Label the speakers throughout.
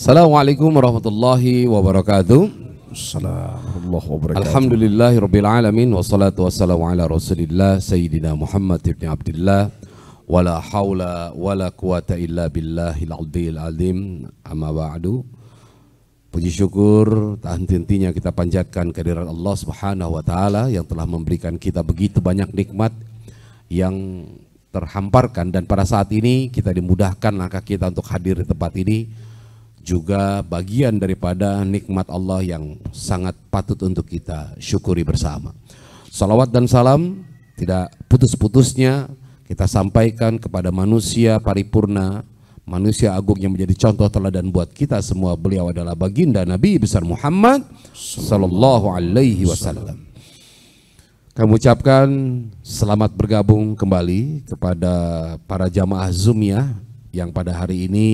Speaker 1: Assalamualaikum warahmatullahi wabarakatuh. Alhamdulillahirabbil alamin wassalatu wassalamu ala Rasulillah sayyidina Muhammad ibn Abdullah wala haula wala quwata illa billahil aliyil azim. Amma ba'du. Puji syukur tak henti-hentinya kita panjatkan kehadirat Allah Subhanahu wa taala yang telah memberikan kita begitu banyak nikmat yang terhamparkan, dan pada saat ini kita dimudahkan langkah kita untuk hadir di tempat ini juga bagian daripada nikmat Allah yang sangat patut untuk kita syukuri bersama. Salawat dan salam tidak putus-putusnya kita sampaikan kepada manusia paripurna, manusia agung yang menjadi contoh teladan buat kita semua. Beliau adalah baginda Nabi besar Muhammad sallallahu alaihi wasallam. Kami ucapkan selamat bergabung kembali kepada para jamaah Zoomiyah yang pada hari ini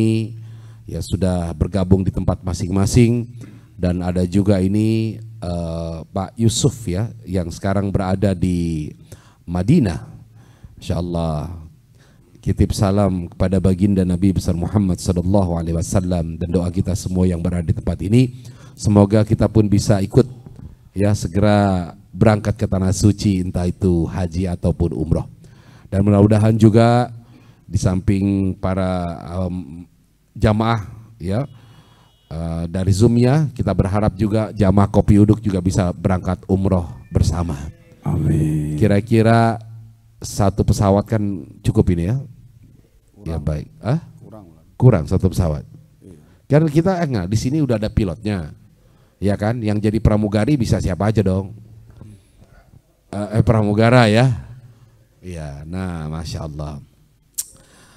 Speaker 1: ya sudah bergabung di tempat masing-masing, dan ada juga ini Pak Yusuf ya yang sekarang berada di Madinah. Insyaallah kitip salam kepada baginda Nabi besar Muhammad sallallahu alaihi wasallam, dan doa kita semua yang berada di tempat ini semoga kita pun bisa ikut ya segera berangkat ke tanah suci, entah itu haji ataupun umroh. Dan mudah-mudahan juga di samping para jamaah ya dari Zoomiyah, kita berharap juga jamaah Kopi Uduk juga bisa berangkat umroh bersama.
Speaker 2: Amin.
Speaker 1: Kira-kira satu pesawat kan cukup ini ya? Kurang. Ya baik. Kurang satu pesawat. Iya. Karena kita enggak di sini udah ada pilotnya, ya kan? Yang jadi pramugari bisa siapa aja dong? Pramugara ya. Iya. Nah, masya Allah.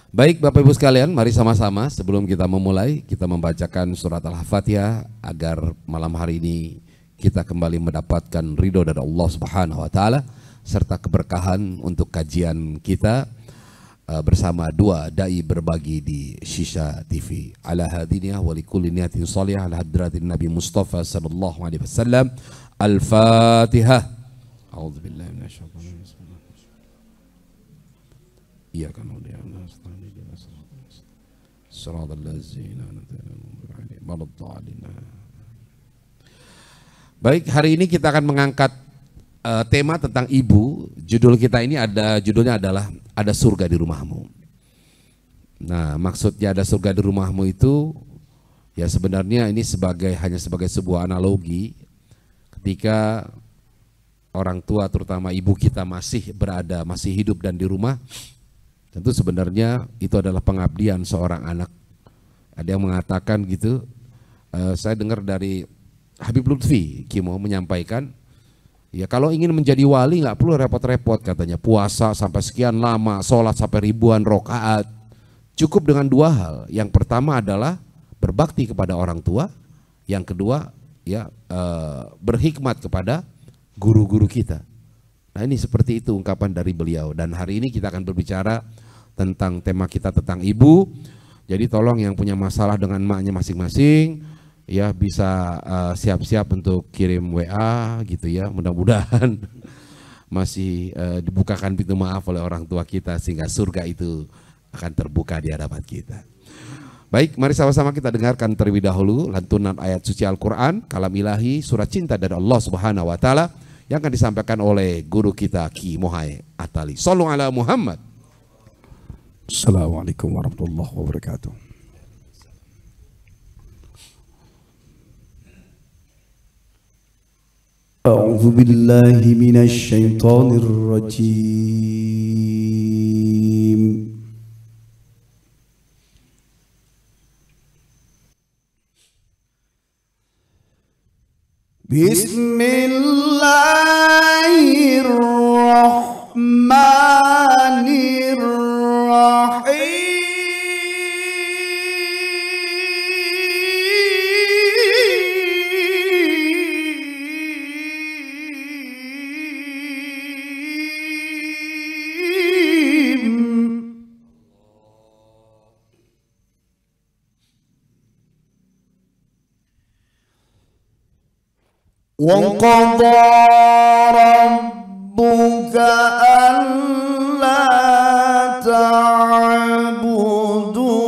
Speaker 1: Baik Bapak Ibu sekalian, mari sama-sama sebelum kita memulai kita membacakan surat Al-Fatihah agar malam hari ini kita kembali mendapatkan ridho dari Allah Subhanahu wa taala serta keberkahan untuk kajian kita bersama dua dai berbagi di Shisha TV. Ala hadiniyah wa likulli niyatin salihah ala hadratin Nabi Mustafa sallallahu alaihi wasallam. Al-Fatihah. A'udzubillahi minasyaitonir rajim. Iya kan udah. Baik, hari ini kita akan mengangkat tema tentang ibu. Judul kita ini judulnya adalah Ada Surga di Rumahmu. Nah, maksudnya ada surga di rumahmu itu ya sebenarnya ini hanya sebagai sebuah analogi ketika orang tua terutama ibu kita masih hidup dan di rumah. Tentu sebenarnya itu adalah pengabdian seorang anak. Ada yang mengatakan gitu, saya dengar dari Habib Lutfi Kimo menyampaikan, ya kalau ingin menjadi wali nggak perlu repot-repot katanya, puasa sampai sekian lama, sholat sampai ribuan rakaat. Cukup dengan dua hal. Yang pertama adalah berbakti kepada orang tua, yang kedua ya berhikmat kepada guru-guru kita. Nah ini seperti itu ungkapan dari beliau, dan hari ini kita akan berbicara tentang tema kita tentang ibu. Jadi tolong yang punya masalah dengan emaknya masing-masing ya bisa siap-siap untuk kirim WA gitu ya. Mudah-mudahan masih dibukakan pintu maaf oleh orang tua kita sehingga surga itu akan terbuka di hadapan kita. Baik, mari sama-sama kita dengarkan terlebih dahulu lantunan ayat suci Al-Quran, kalam ilahi, surat cinta dari Allah Subhanahu wa taala yang akan disampaikan oleh guru kita Ki Mohai Atali. Shallu ala Muhammad.
Speaker 2: Assalamualaikum warahmatullahi wabarakatuh. A'udzu billahi minasy syaithanir rajim. Bismillahirrahmanirrahim. Wa qadara rabbuka alla ta'budu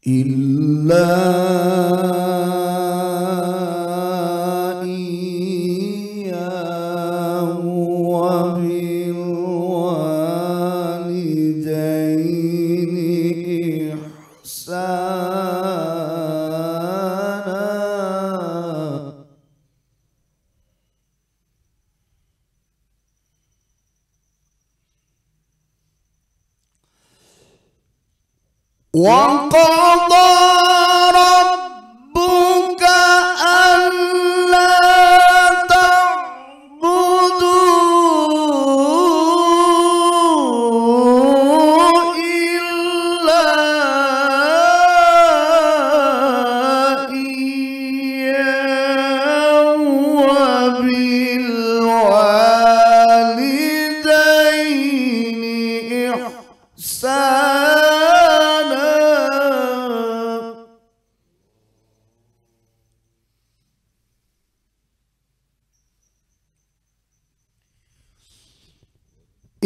Speaker 2: إلا إياه وبالوالدين إحسانا وقضى ربك ألا تعبدوا إلا إياه وبالوالدين إحسانا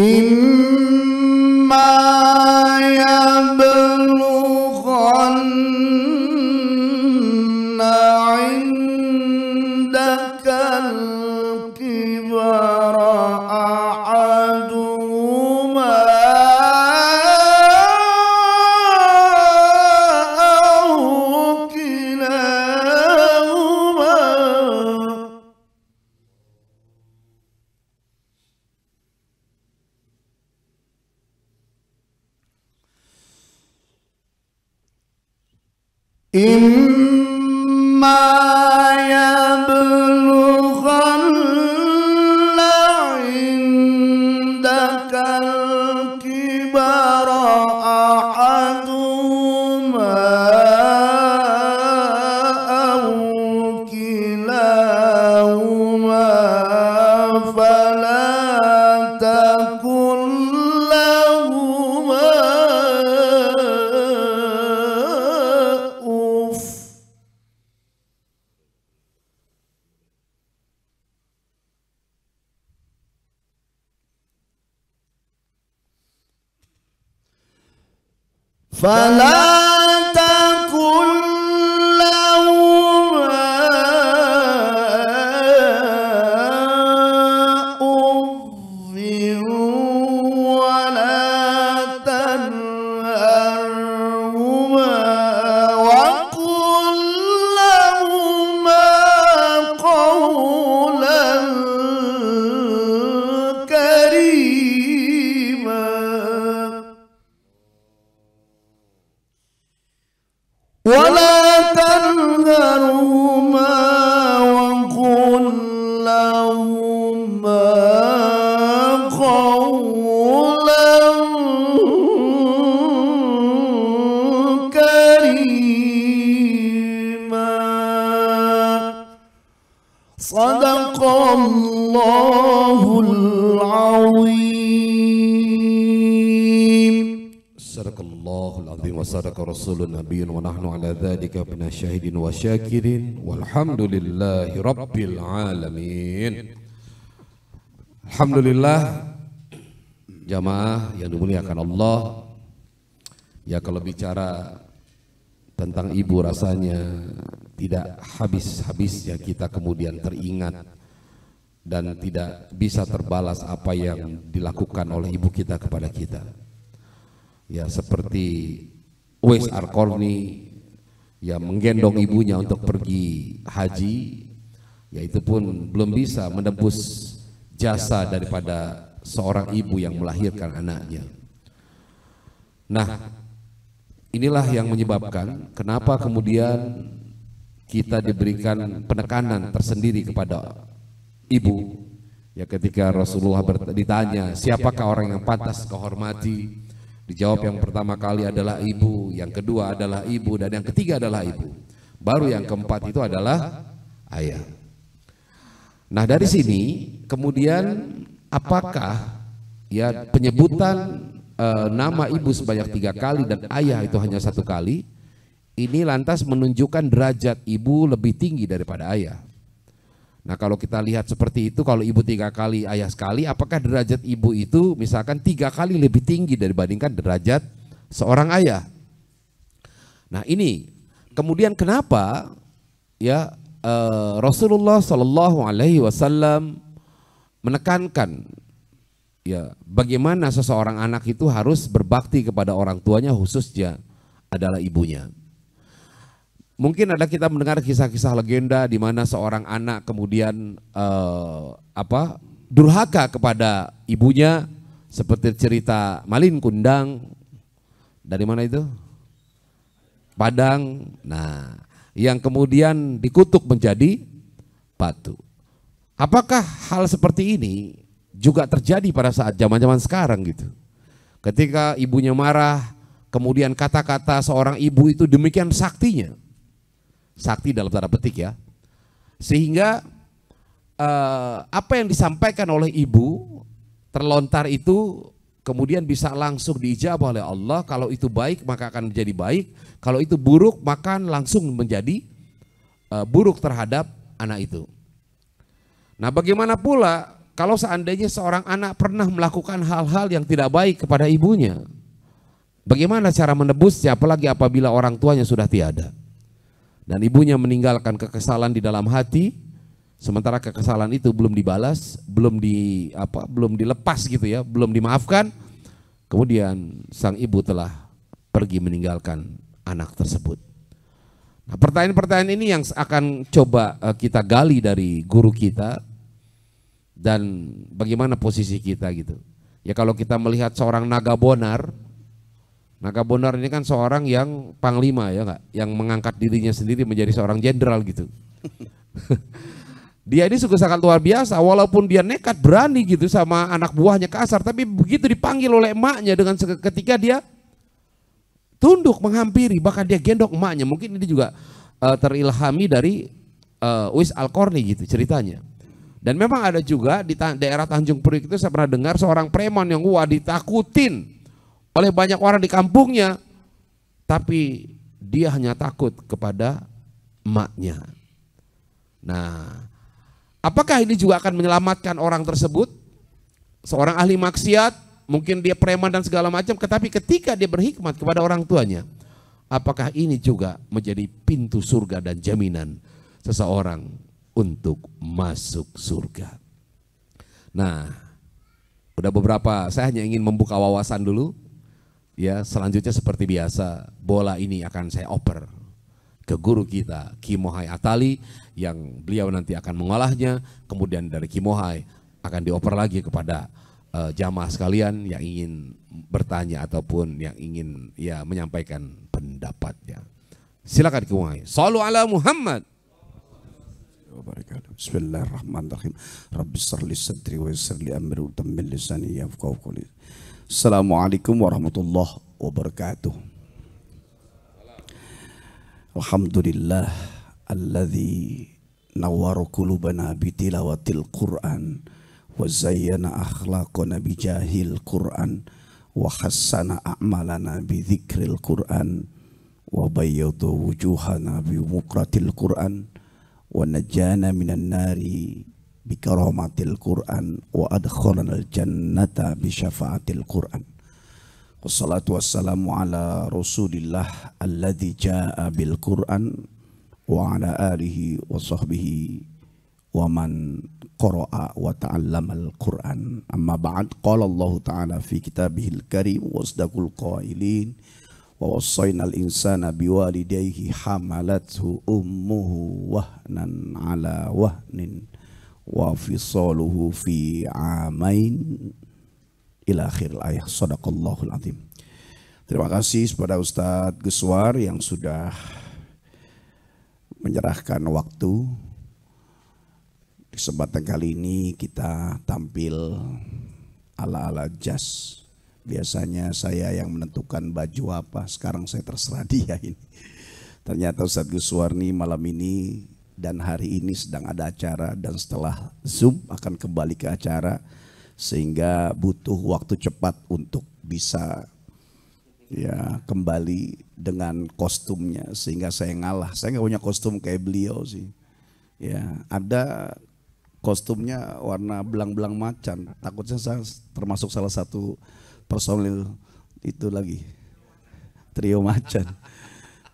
Speaker 2: إما يبلغن عندك الكبر أحدهما أو كلاهما إما يبلغن عندك الكبر أحدهما أو كلاهما فلا تقل لهما أف فلا تقل لهما أف ولا تنهرهما وقل لهما قولا كريما ولا تنهرهما وقل لهما قولا كريما صدق الله العظيم.
Speaker 1: Sadaqallahul azim wa sadaqa rasulun nabiyyun wa nahnu ala dzalika minasy syahidin wa syakirin walhamdulillahi rabbil alamin. Alhamdulillah jamaah yang dimuliakan Allah. Ya, kalau bicara tentang ibu rasanya tidak habis-habisnya kita kemudian teringat dan tidak bisa terbalas apa yang dilakukan oleh ibu kita kepada kita. Ya, seperti Uwais Al-Qarni yang menggendong ibunya untuk pergi haji, ya itu pun belum bisa menebus jasa daripada seorang ibu yang melahirkan anaknya. Nah, inilah yang menyebabkan kenapa kemudian kita diberikan penekanan tersendiri kepada ibu. Ya, ketika Rasulullah ditanya siapakah orang yang pantas kau hormati, dijawab yang pertama kali adalah ibu, yang kedua adalah ibu, dan yang ketiga adalah ibu. Baru yang keempat itu adalah ayah. Nah, dari sini kemudian apakah ya penyebutan nama ibu sebanyak 3 kali dan ayah itu hanya 1 kali, ini lantas menunjukkan derajat ibu lebih tinggi daripada ayah. Nah, kalau kita lihat seperti itu, kalau ibu 3 kali, ayah sekali, apakah derajat ibu itu misalkan 3 kali lebih tinggi dibandingkan derajat seorang ayah? Nah ini kemudian kenapa ya Rasulullah Shallallahu Alaihi Wasallam menekankan ya bagaimana seseorang anak itu harus berbakti kepada orang tuanya, khususnya adalah ibunya. Mungkin ada kita mendengar kisah-kisah legenda di mana seorang anak kemudian durhaka kepada ibunya, seperti cerita Malin Kundang. Dari mana itu? Padang. Nah, yang kemudian dikutuk menjadi batu. Apakah hal seperti ini juga terjadi pada saat zaman-zaman sekarang gitu? Ketika ibunya marah, kemudian kata-kata seorang ibu itu demikian saktinya. Sakti dalam tanda petik ya. Sehingga apa yang disampaikan oleh ibu terlontar itu kemudian bisa langsung diijabah oleh Allah. Kalau itu baik maka akan menjadi baik, kalau itu buruk maka langsung menjadi buruk terhadap anak itu. Nah bagaimana pula kalau seandainya seorang anak pernah melakukan hal-hal yang tidak baik kepada ibunya, bagaimana cara menebusnya, apalagi apabila orang tuanya sudah tiada dan ibunya meninggalkan kekesalan di dalam hati, sementara kekesalan itu belum dibalas, belum dilepas gitu ya, belum dimaafkan. Kemudian sang ibu telah pergi meninggalkan anak tersebut. Nah, pertanyaan-pertanyaan ini yang akan coba kita gali dari guru kita dan bagaimana posisi kita gitu. Ya kalau kita melihat seorang Naga Bonar ini kan seorang yang panglima ya enggak, yang mengangkat dirinya sendiri menjadi seorang jenderal gitu. Dia ini sungguh sangat luar biasa, walaupun dia nekat berani gitu sama anak buahnya kasar, tapi begitu dipanggil oleh emaknya dengan ketika dia tunduk menghampiri, bahkan dia gendong emaknya. Mungkin ini juga terilhami dari Uwais Al-Qarni gitu ceritanya. Dan memang ada juga di daerah Tanjung Priok itu saya pernah dengar seorang preman yang ditakutin oleh banyak orang di kampungnya, tapi dia hanya takut kepada emaknya. Nah, apakah ini juga akan menyelamatkan orang tersebut? Seorang ahli maksiat, mungkin dia preman dan segala macam, tetapi ketika dia berhikmat kepada orang tuanya, apakah ini juga menjadi pintu surga dan jaminan seseorang untuk masuk surga? Nah, udah beberapa, saya hanya ingin membuka wawasan dulu. Ya, selanjutnya seperti biasa, bola ini akan saya oper ke guru kita, Ki Mohai Atali, yang beliau nanti akan mengolahnya. Kemudian dari Ki Mohai akan dioper lagi kepada jamaah sekalian yang ingin bertanya ataupun yang ingin ya menyampaikan pendapatnya. Silakan Ki Mohai. Shallu ala Muhammad.
Speaker 2: Bismillahirrahmanirrahim. Rabbi shrahli sadri wa yassir li amri wa tammil lisani yafqahu qawli. Assalamualaikum warahmatullahi wabarakatuh. Alhamdulillah alladzi nawwara qulubana bi tilawatil Qur'an wa zayyana akhlaqana bi jahil Qur'an wa hassana a'malana bi dzikril Qur'an wa bayyada wujuhana bi muqratil Qur'an wa najjana minan nari bi karamatil Qur'an wa adkhalana al jannata bi syafaatil Qur'an. Wassalatu wassalamu ala Rasulillah alladzi jaa bil Qur'an wa ala alihi wa sahbihi wa man qara'a wa ta'allama al Qur'an. Amma ba'd, qala Allah ta'ala fi kitabihil karim wasdaqul qailin wa wassaynal insana biwalidayhi hamalathu ummuhu wahnan ala wahnin wa fisaluhu fi amain ila akhir ayat. Shadaqallahul azim. Terima kasih kepada Ustadz Geswar yang sudah menyerahkan waktu. Di kesempatan kali ini kita tampil ala-ala jazz. Biasanya saya yang menentukan baju apa, sekarang saya terserah dia ini. Ternyata Ustadz Geswar nih malam ini dan hari ini sedang ada acara, dan setelah Zoom akan kembali ke acara, sehingga butuh waktu cepat untuk bisa ya kembali dengan kostumnya, sehingga saya ngalah. Saya nggak punya kostum kayak beliau sih. Ya, ada kostumnya warna belang-belang macan. Takutnya saya termasuk salah satu personil itu lagi, trio macan.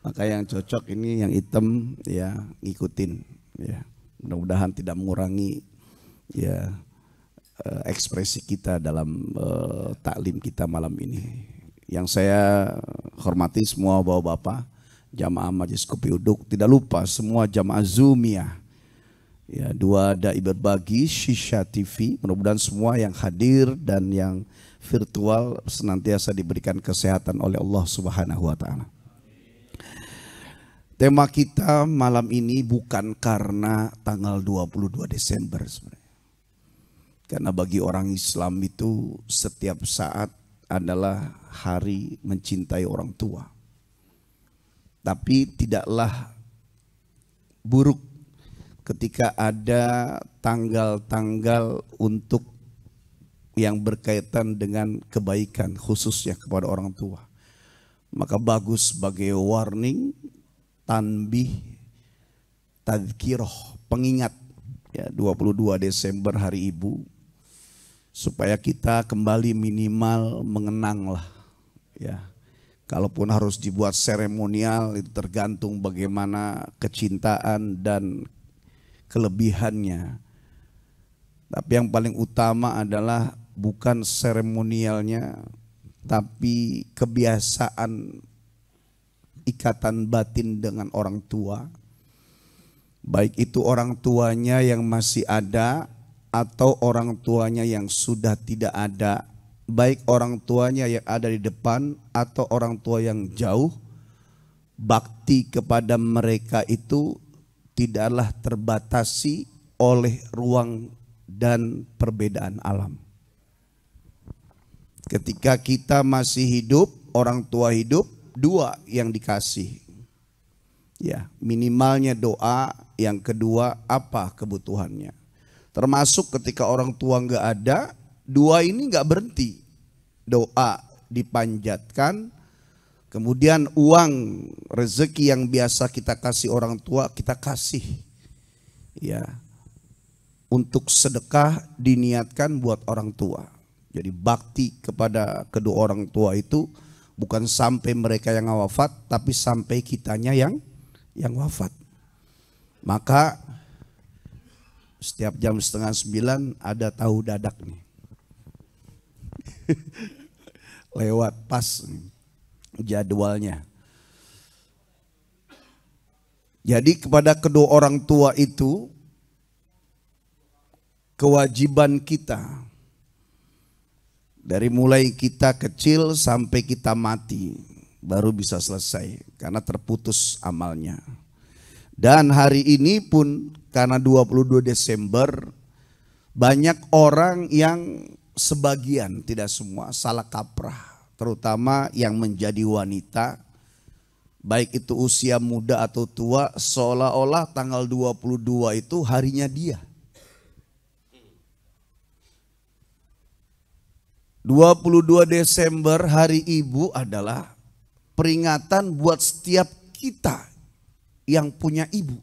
Speaker 2: Maka yang cocok ini yang hitam ya, ngikutin ya. Mudah-mudahan tidak mengurangi ya ekspresi kita dalam taklim kita malam ini. Yang saya hormati semua bapak-bapak, jamaah Majelis Kopi Uduk, tidak lupa semua jamaah Zoomiyah. Ya, dua dai berbagi Shisha TV, mudah-mudahan semua yang hadir dan yang virtual senantiasa diberikan kesehatan oleh Allah Subhanahu wa taala. Tema kita malam ini bukan karena tanggal 22 Desember sebenarnya. Karena bagi orang Islam itu setiap saat adalah hari mencintai orang tua. Tapi tidaklah buruk ketika ada tanggal-tanggal untuk yang berkaitan dengan kebaikan khususnya kepada orang tua. Maka bagus sebagai warning, tanbih, tadhkiroh, pengingat ya 22 Desember hari Ibu, supaya kita kembali minimal mengenanglah ya. Kalaupun harus dibuat seremonial itu tergantung bagaimana kecintaan dan kelebihannya. Tapi yang paling utama adalah bukan seremonialnya, tapi kebiasaan ikatan batin dengan orang tua. Baik itu orang tuanya yang masih ada atau orang tuanya yang sudah tidak ada. Baik orang tuanya yang ada di depan atau orang tua yang jauh. Bakti kepada mereka itu tidaklah terbatasi oleh ruang dan perbedaan alam. Ketika kita masih hidup, orang tua hidup, dua yang dikasih. Ya, minimalnya doa, yang kedua apa kebutuhannya. Termasuk ketika orang tua nggak ada, dua ini nggak berhenti. Doa dipanjatkan, kemudian uang rezeki yang biasa kita kasih orang tua kita kasih. Ya, untuk sedekah diniatkan buat orang tua. Jadi bakti kepada kedua orang tua itu bukan sampai mereka yang wafat, tapi sampai kitanya yang wafat. Maka setiap jam 8:30 ada tahu dadak nih. Lewat pas jadwalnya. Jadi kepada kedua orang tua itu kewajiban kita dari mulai kita kecil sampai kita mati baru bisa selesai karena terputus amalnya. Dan hari ini pun karena 22 Desember banyak orang yang sebagian, tidak semua, salah kaprah, terutama yang menjadi wanita, baik itu usia muda atau tua, seolah-olah tanggal 22 itu harinya dia. 22 Desember hari Ibu adalah peringatan buat setiap kita yang punya ibu.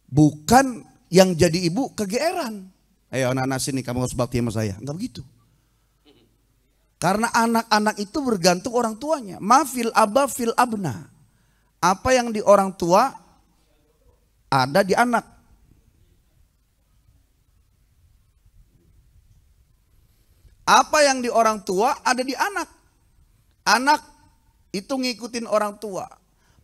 Speaker 2: Bukan yang jadi ibu kegeeran. Ayo anak-anak sini kamu harus bakti sama saya. Enggak begitu. Karena anak-anak itu bergantung orang tuanya. Ma fil aba fil abna. Apa yang di orang tua ada di anak. Apa yang di orang tua ada di anak. Anak itu ngikutin orang tua.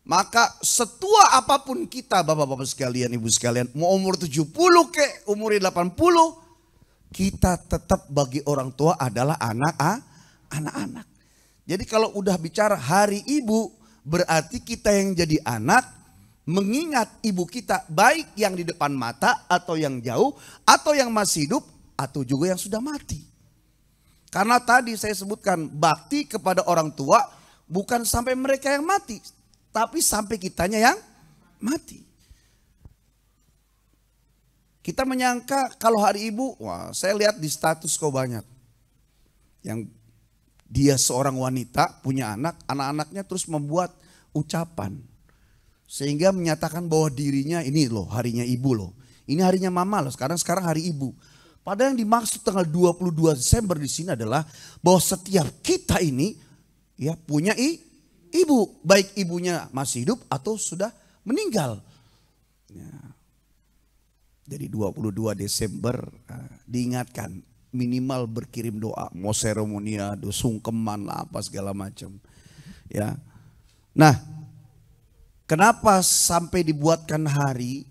Speaker 2: Maka setua apapun kita bapak-bapak sekalian, ibu sekalian, mau umur 70 ke umur 80, kita tetap bagi orang tua adalah anak-anak. Jadi kalau udah bicara hari ibu, berarti kita yang jadi anak mengingat ibu kita, baik yang di depan mata atau yang jauh, atau yang masih hidup, atau juga yang sudah mati. Karena tadi saya sebutkan bakti kepada orang tua bukan sampai mereka yang mati, tapi sampai kitanya yang mati. Kita menyangka kalau hari ibu, wah saya lihat di status kok banyak. Yang dia seorang wanita punya anak, anak-anaknya terus membuat ucapan. Sehingga menyatakan bahwa dirinya ini loh harinya ibu loh. Ini harinya mama loh, sekarang hari ibu. Padahal yang dimaksud tanggal 22 Desember di sini adalah bahwa setiap kita ini ya punya ibu, baik ibunya masih hidup atau sudah meninggal. Ya. Jadi 22 Desember diingatkan minimal berkirim doa, mau seremonial, sungkeman lah apa segala macam. Ya. Nah, kenapa sampai dibuatkan hari,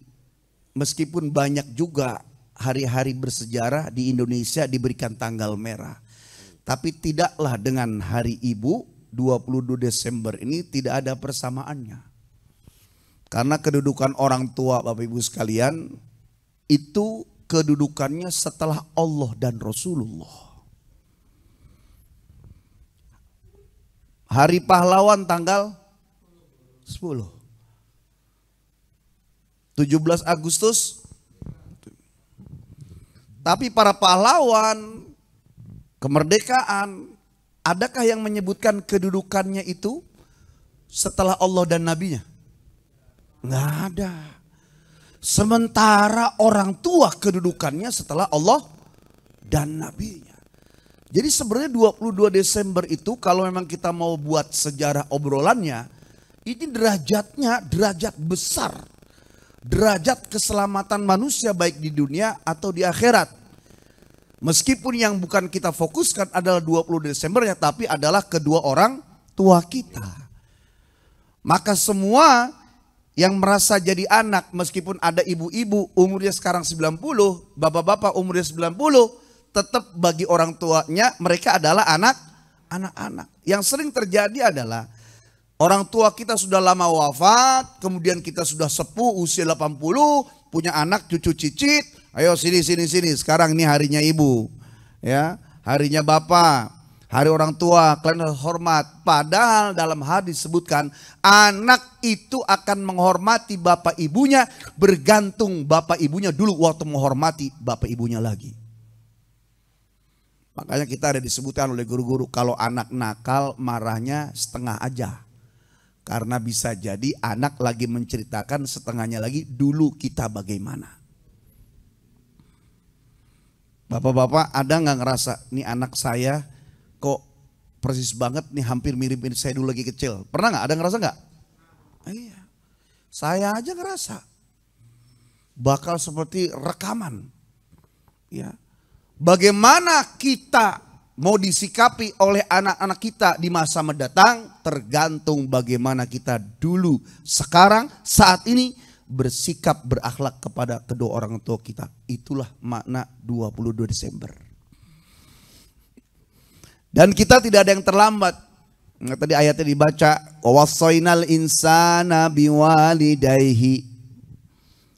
Speaker 2: meskipun banyak juga hari-hari bersejarah di Indonesia diberikan tanggal merah. Tapi tidaklah dengan Hari Ibu 22 Desember ini tidak ada persamaannya. Karena kedudukan orang tua Bapak Ibu sekalian itu kedudukannya setelah Allah dan Rasulullah. Hari Pahlawan tanggal 10. 17 Agustus. Tapi para pahlawan kemerdekaan, adakah yang menyebutkan kedudukannya itu setelah Allah dan Nabi-Nya? Nggak ada. Sementara orang tua kedudukannya setelah Allah dan Nabi-Nya. Jadi sebenarnya 22 Desember itu kalau memang kita mau buat sejarah obrolannya, ini derajatnya derajat besar. Derajat keselamatan manusia baik di dunia atau di akhirat. Meskipun yang bukan kita fokuskan adalah 20 Desember ya, tapi adalah kedua orang tua kita. Maka semua yang merasa jadi anak, meskipun ada ibu-ibu umurnya sekarang 90, bapak-bapak umurnya 90, tetap bagi orang tuanya mereka adalah anak-anak. Yang sering terjadi adalah orang tua kita sudah lama wafat, kemudian kita sudah sepuh usia 80, punya anak cucu cicit, ayo sini, sekarang ini harinya ibu, ya, harinya bapak. Hari orang tua, kalian harus hormat. Padahal dalam hadis disebutkan anak itu akan menghormati bapak ibunya bergantung bapak ibunya dulu waktu menghormati bapak ibunya lagi. Makanya kita ada disebutkan oleh guru-guru kalau anak nakal marahnya setengah aja. Karena bisa jadi anak lagi menceritakan setengahnya lagi dulu kita bagaimana. Bapak-bapak ada nggak ngerasa nih anak saya kok persis banget nih, hampir mirip saya dulu lagi kecil. Pernah nggak? Ada ngerasa nggak? Iya, saya aja ngerasa. Bakal seperti rekaman. Ya, bagaimana kita mau disikapi oleh anak-anak kita di masa mendatang tergantung bagaimana kita dulu, sekarang, saat ini bersikap berakhlak kepada kedua orang tua kita. Itulah makna 22 Desember. Dan kita tidak ada yang terlambat. Nah, tadi ayatnya dibaca, wasainal insana biwalidayhi.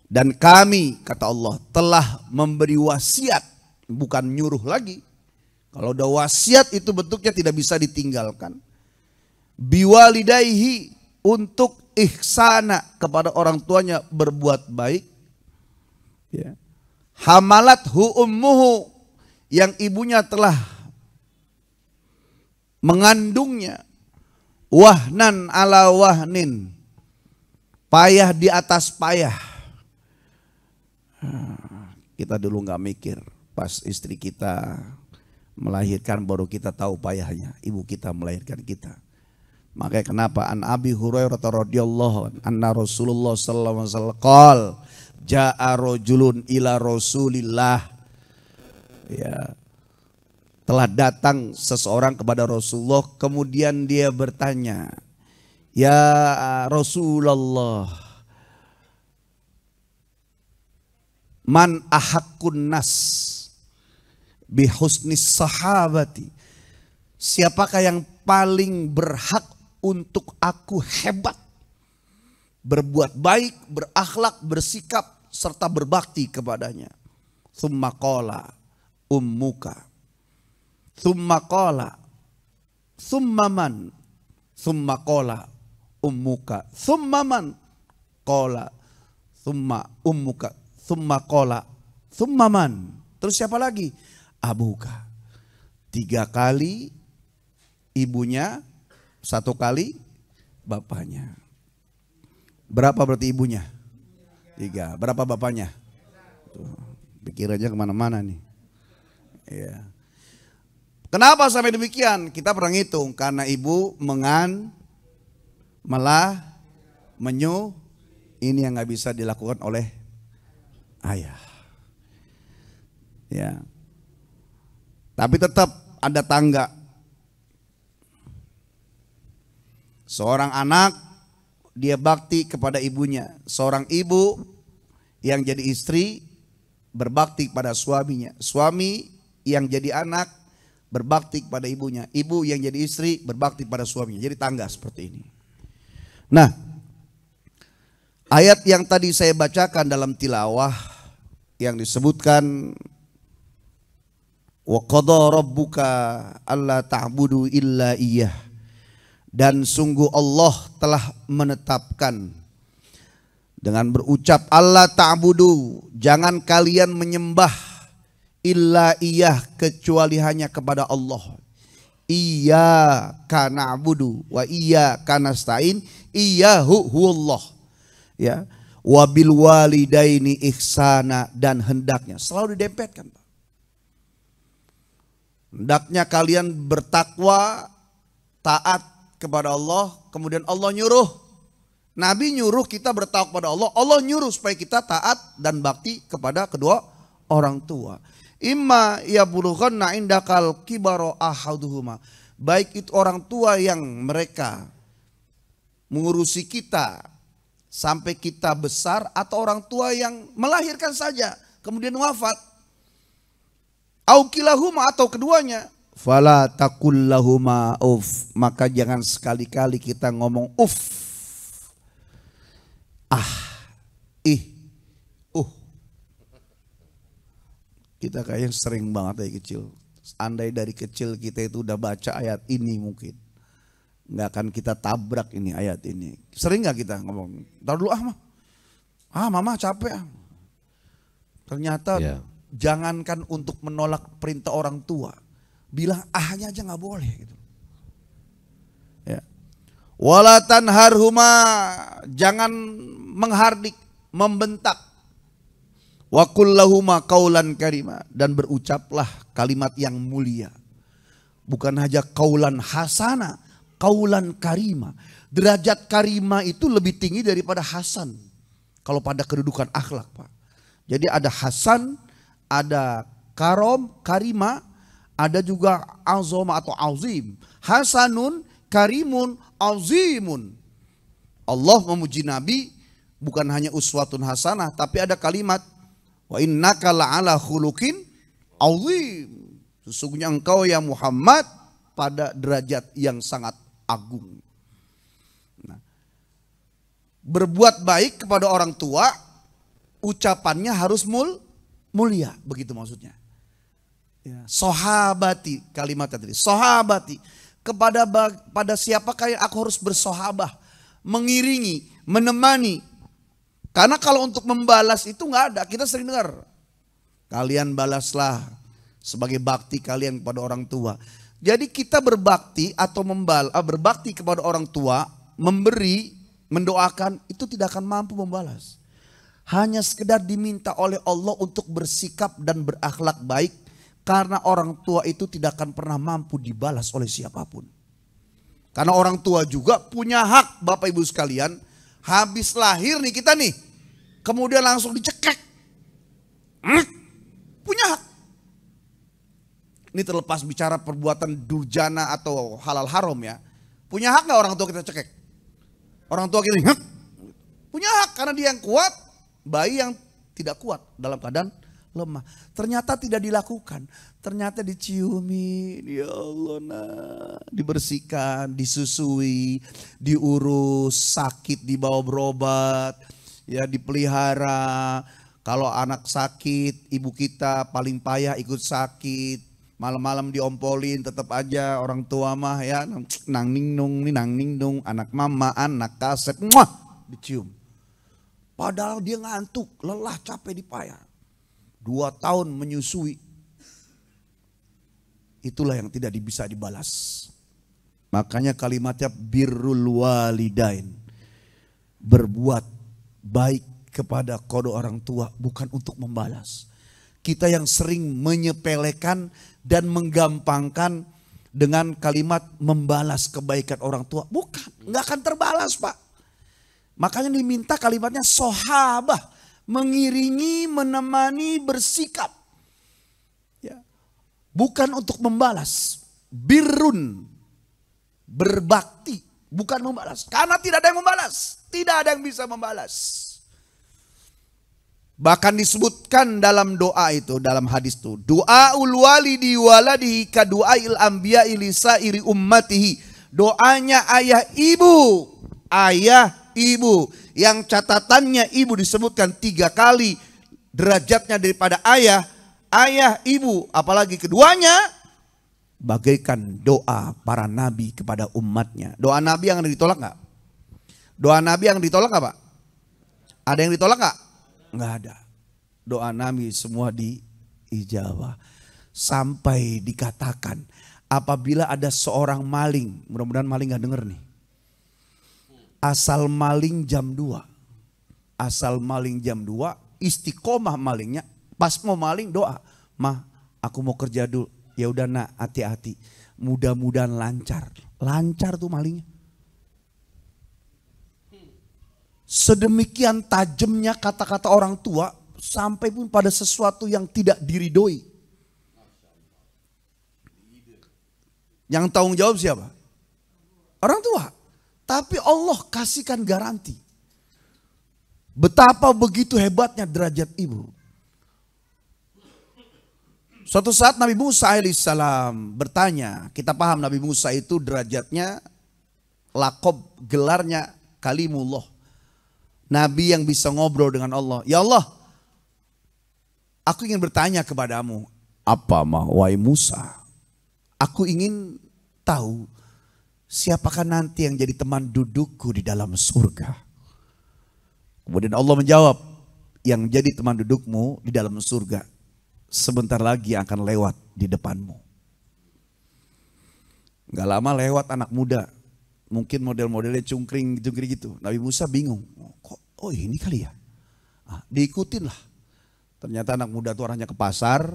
Speaker 2: Dan kami, kata Allah, telah memberi wasiat, bukan nyuruh lagi. Kalau udah wasiat itu bentuknya tidak bisa ditinggalkan. Biwalidayhi, untuk ihsana kepada orang tuanya berbuat baik. Ya. Hamalathu ummuhu, yang ibunya telah mengandungnya, wahnan ala wahnin, payah di atas payah. Kita dulu nggak mikir, pas istri kita melahirkan baru kita tahu payahnya ibu kita melahirkan kita. Makanya kenapa an Abi Hurairah radhiyallahu anna Rasulullah sallallahu alaihi wasallam qol jaa rajulun ila Rasulillah, ya, telah datang seseorang kepada Rasulullah, kemudian dia bertanya, ya Rasulullah, man ahaqqun nas bihusnis sahabati, siapakah yang paling berhak untuk aku hebat, berbuat baik, berakhlak, bersikap, serta berbakti kepadanya. Tsumma qala ummuka, tsumma qala tsumma man, tsumma qala ummuka, tsumma man qala tsumma ummuka, tsumma qala tsumma man. Terus siapa lagi? Abuka. 3 kali ibunya, 1 kali bapaknya. Berapa berarti ibunya? 3. Berapa bapaknya? Tuh, pikirannya kemana-mana nih. Ya. Kenapa sampai demikian? Kita pernah ngitung, karena ibu malah ini yang nggak bisa dilakukan oleh ayah. Ya. Tapi tetap ada tangga. Seorang anak dia bakti kepada ibunya. Seorang ibu yang jadi istri berbakti pada suaminya. Suami yang jadi anak berbakti kepada ibunya. Ibu yang jadi istri berbakti pada suaminya. Jadi tangga seperti ini. Nah, ayat yang tadi saya bacakan dalam tilawah yang disebutkan wa qada rabbuka alla ta'budu illa iyyah, dan sungguh Allah telah menetapkan dengan berucap alla ta'budu, jangan kalian menyembah illa iyyah, kecuali hanya kepada Allah. Iyyaka na'budu wa iyyaka nasta'in, iyyahu huwallah. Ya, wabil walidaini ihsana, dan hendaknya selalu didempetkan. Hendaknya kalian bertakwa, taat kepada Allah. Kemudian Allah nyuruh, Nabi nyuruh kita bertakwa kepada Allah. Allah nyuruh supaya kita taat dan bakti kepada kedua orang tua. Imma yablughanna indakal kibaro ahaduhuma, baik itu orang tua yang mereka mengurusi kita sampai kita besar, atau orang tua yang melahirkan saja kemudian wafat. Au kilahuma, atau keduanya. Fala taqul lahuma uff, maka jangan sekali-kali kita ngomong uff. Kita kayaknya sering banget dari kecil. Andai dari kecil kita itu udah baca ayat ini, mungkin nggak akan kita tabrak ini ayat ini. Sering nggak kita ngomong, "Tar dulu mama capek." Ternyata jangankan untuk menolak perintah orang tua, bilang ahnya aja nggak boleh gitu. Ya. Wala tanharhuma, jangan menghardik, membentak. Wa qul lahuma qaulan karima, dan berucaplah kalimat yang mulia. Bukan hanya qaulan hasana, qaulan karima. Derajat karima itu lebih tinggi daripada hasan kalau pada kedudukan akhlak, Pak. Jadi ada hasan, ada karom, karima, ada juga azoma atau azim. Hasanun, karimun, azimun. Allah memuji Nabi bukan hanya uswatun hasanah, tapi ada kalimat wa innaka la'ala khuluqin azim. Sesungguhnya engkau ya Muhammad pada derajat yang sangat agung. Nah, berbuat baik kepada orang tua, ucapannya harus mulia, begitu maksudnya. Ya, sohabati, kalimat tadi, sohabati, pada siapakah yang aku harus bersohabah, mengiringi, menemani. Karena kalau untuk membalas itu nggak ada. Kita sering dengar, kalian balaslah sebagai bakti kalian kepada orang tua. Jadi kita berbakti atau berbakti kepada orang tua, memberi, mendoakan, itu tidak akan mampu membalas. Hanya sekedar diminta oleh Allah untuk bersikap dan berakhlak baik, karena orang tua itu tidak akan pernah mampu dibalas oleh siapapun. Karena orang tua juga punya hak, Bapak Ibu sekalian. Habis lahir nih kita nih, kemudian langsung dicekek. Punya hak. Ini terlepas bicara perbuatan durjana atau halal haram ya. Punya hak gak orang tua kita cekek? Orang tua kita punya hak, karena dia yang kuat, bayi yang tidak kuat dalam keadaan lemah. Ternyata tidak dilakukan. Ternyata diciumi, ya Allah, dibersihkan, disusui, diurus, sakit dibawa berobat, ya dipelihara. Kalau anak sakit, ibu kita paling payah ikut sakit. Malam-malam diompolin, tetap aja orang tua mah ya nang ning nung, anak mama, anak kasep, dicium. Padahal dia ngantuk, lelah, capek, dipayah. 2 tahun menyusui. Itulah yang tidak bisa dibalas. Makanya kalimatnya birrul walidain. Berbuat baik kepada kedua orang tua bukan untuk membalas. Kita yang sering menyepelekan dan menggampangkan dengan kalimat membalas kebaikan orang tua. Bukan. nggak akan terbalas Pak. Makanya diminta kalimatnya sohabah, mengiringi, menemani, bersikap. Ya. Bukan untuk membalas, birrun, berbakti, bukan membalas. Karena tidak ada yang membalas, tidak ada yang bisa membalas. Bahkan disebutkan dalam doa itu, dalam hadis itu, doaul walidi waladihi ka du'ail anbiya'i li sairi ummatihi. Doanya ayah ibu yang catatannya ibu disebutkan 3 kali derajatnya daripada ayah ibu, apalagi keduanya bagaikan doa para nabi kepada umatnya. Doa nabi yang ditolak nggak? Doa nabi yang ditolak nggak Pak? Ada yang ditolak nggak? Nggak ada. Doa nabi semua diijabah. Sampai dikatakan apabila ada seorang maling, mudah-mudahan maling nggak denger nih. Asal maling jam 2. Asal maling jam 2, istiqomah malingnya. Pas mau maling doa, "Mah, aku mau kerja dulu." "Ya udah nak, hati-hati. Mudah-mudahan lancar." Lancar tuh malingnya. Sedemikian tajamnya kata-kata orang tua sampai pun pada sesuatu yang tidak diridhoi. Yang tanggung jawab siapa? Orang tua. Tapi Allah kasihkan garansi. Betapa begitu hebatnya derajat ibu. Suatu saat Nabi Musa alaihissalam bertanya, kita paham Nabi Musa itu derajatnya, lakob gelarnya Kalimullah. Nabi yang bisa ngobrol dengan Allah. "Ya Allah, aku ingin bertanya kepadamu." "Apa wahai Musa?" "Aku ingin tahu siapakah nanti yang jadi teman dudukku di dalam surga." Kemudian Allah menjawab, "Yang jadi teman dudukmu di dalam surga sebentar lagi akan lewat di depanmu." Gak lama lewat anak muda. Mungkin model-modelnya cungkring gitu. Nabi Musa bingung. Oh ini kali ya. Diikutin lah. Ternyata anak muda itu arahnya ke pasar.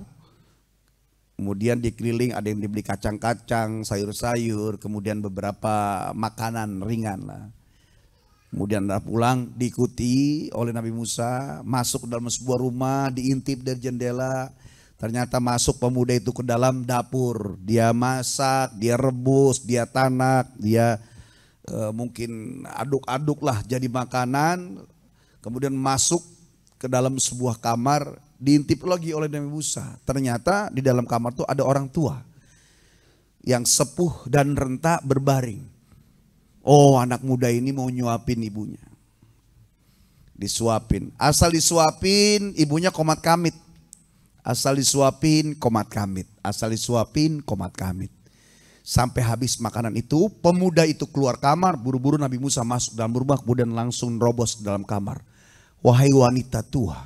Speaker 2: Kemudian dikeliling, ada yang dibeli kacang-kacang, sayur-sayur. Kemudian beberapa makanan ringan lah. Kemudian pulang diikuti oleh Nabi Musa. Masuk ke dalam sebuah rumah, diintip dari jendela. Ternyata masuk pemuda itu ke dalam dapur. Dia masak, dia rebus, dia tanak, dia mungkin aduk-aduk lah jadi makanan. Kemudian masuk ke dalam sebuah kamar, diintip lagi oleh Nabi Musa. Ternyata di dalam kamar itu ada orang tua yang sepuh dan renta berbaring. Oh, anak muda ini mau nyuapin ibunya. Disuapin. Asal disuapin ibunya komat kamit. Asal disuapin komat kamit. Asal disuapin komat kamit. Sampai habis makanan itu, pemuda itu keluar kamar, buru-buru Nabi Musa masuk dalam rumah, kemudian langsung nerobos ke dalam kamar. "Wahai wanita tua,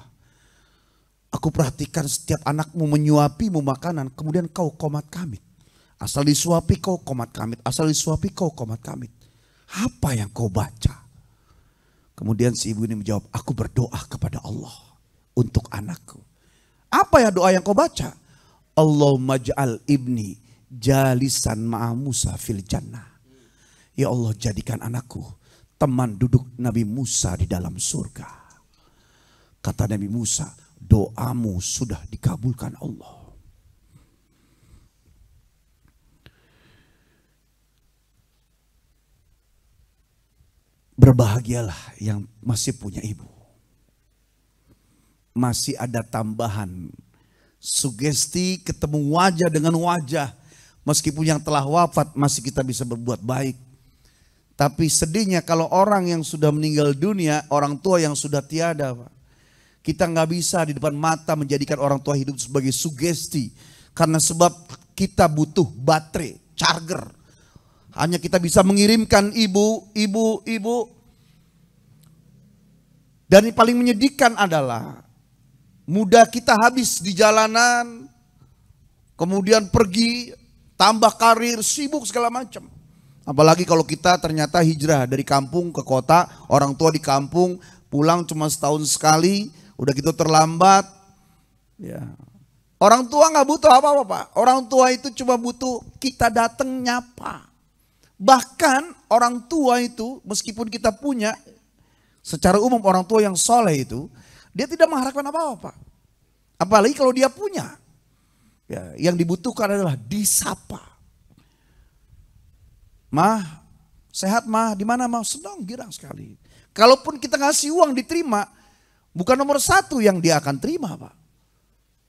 Speaker 2: aku perhatikan setiap anakmu menyuapimu makanan, kemudian kau komat kamit. Asal disuapi kau komat kamit, asal disuapi kau komat kamit. Apa yang kau baca?" Kemudian si ibu ini menjawab, "Aku berdoa kepada Allah untuk anakku." "Apa ya doa yang kau baca?" "Allahumma ja'al ibni jalisan ma'a Musa fil jannah." Ya Allah, jadikan anakku teman duduk Nabi Musa di dalam surga. Kata Nabi Musa, doamu sudah dikabulkan Allah. Berbahagialah yang masih punya ibu. Masih ada tambahan sugesti ketemu wajah dengan wajah. Meskipun yang telah wafat masih kita bisa berbuat baik. Tapi sedihnya kalau orang yang sudah meninggal dunia, orang tua yang sudah tiada, Pak. Kita nggak bisa di depan mata menjadikan orang tua hidup sebagai sugesti. Karena sebab kita butuh baterai, charger. Hanya kita bisa mengirimkan ibu. Dan yang paling menyedihkan adalah muda kita habis di jalanan, kemudian pergi, tambah karir, sibuk segala macam. Apalagi kalau kita ternyata hijrah dari kampung ke kota, orang tua di kampung, pulang cuma setahun sekali, udah gitu terlambat. Ya. Orang tua nggak butuh apa-apa, Pak. Orang tua itu cuma butuh kita datang nyapa. Bahkan orang tua itu meskipun kita punya, secara umum orang tua yang soleh itu, dia tidak mengharapkan apa-apa. Apalagi kalau dia punya. Ya, yang dibutuhkan adalah disapa. Mah, sehat mah, di mana mah? Senang, girang sekali. Kalaupun kita ngasih uang diterima, bukan nomor satu yang dia akan terima, Pak.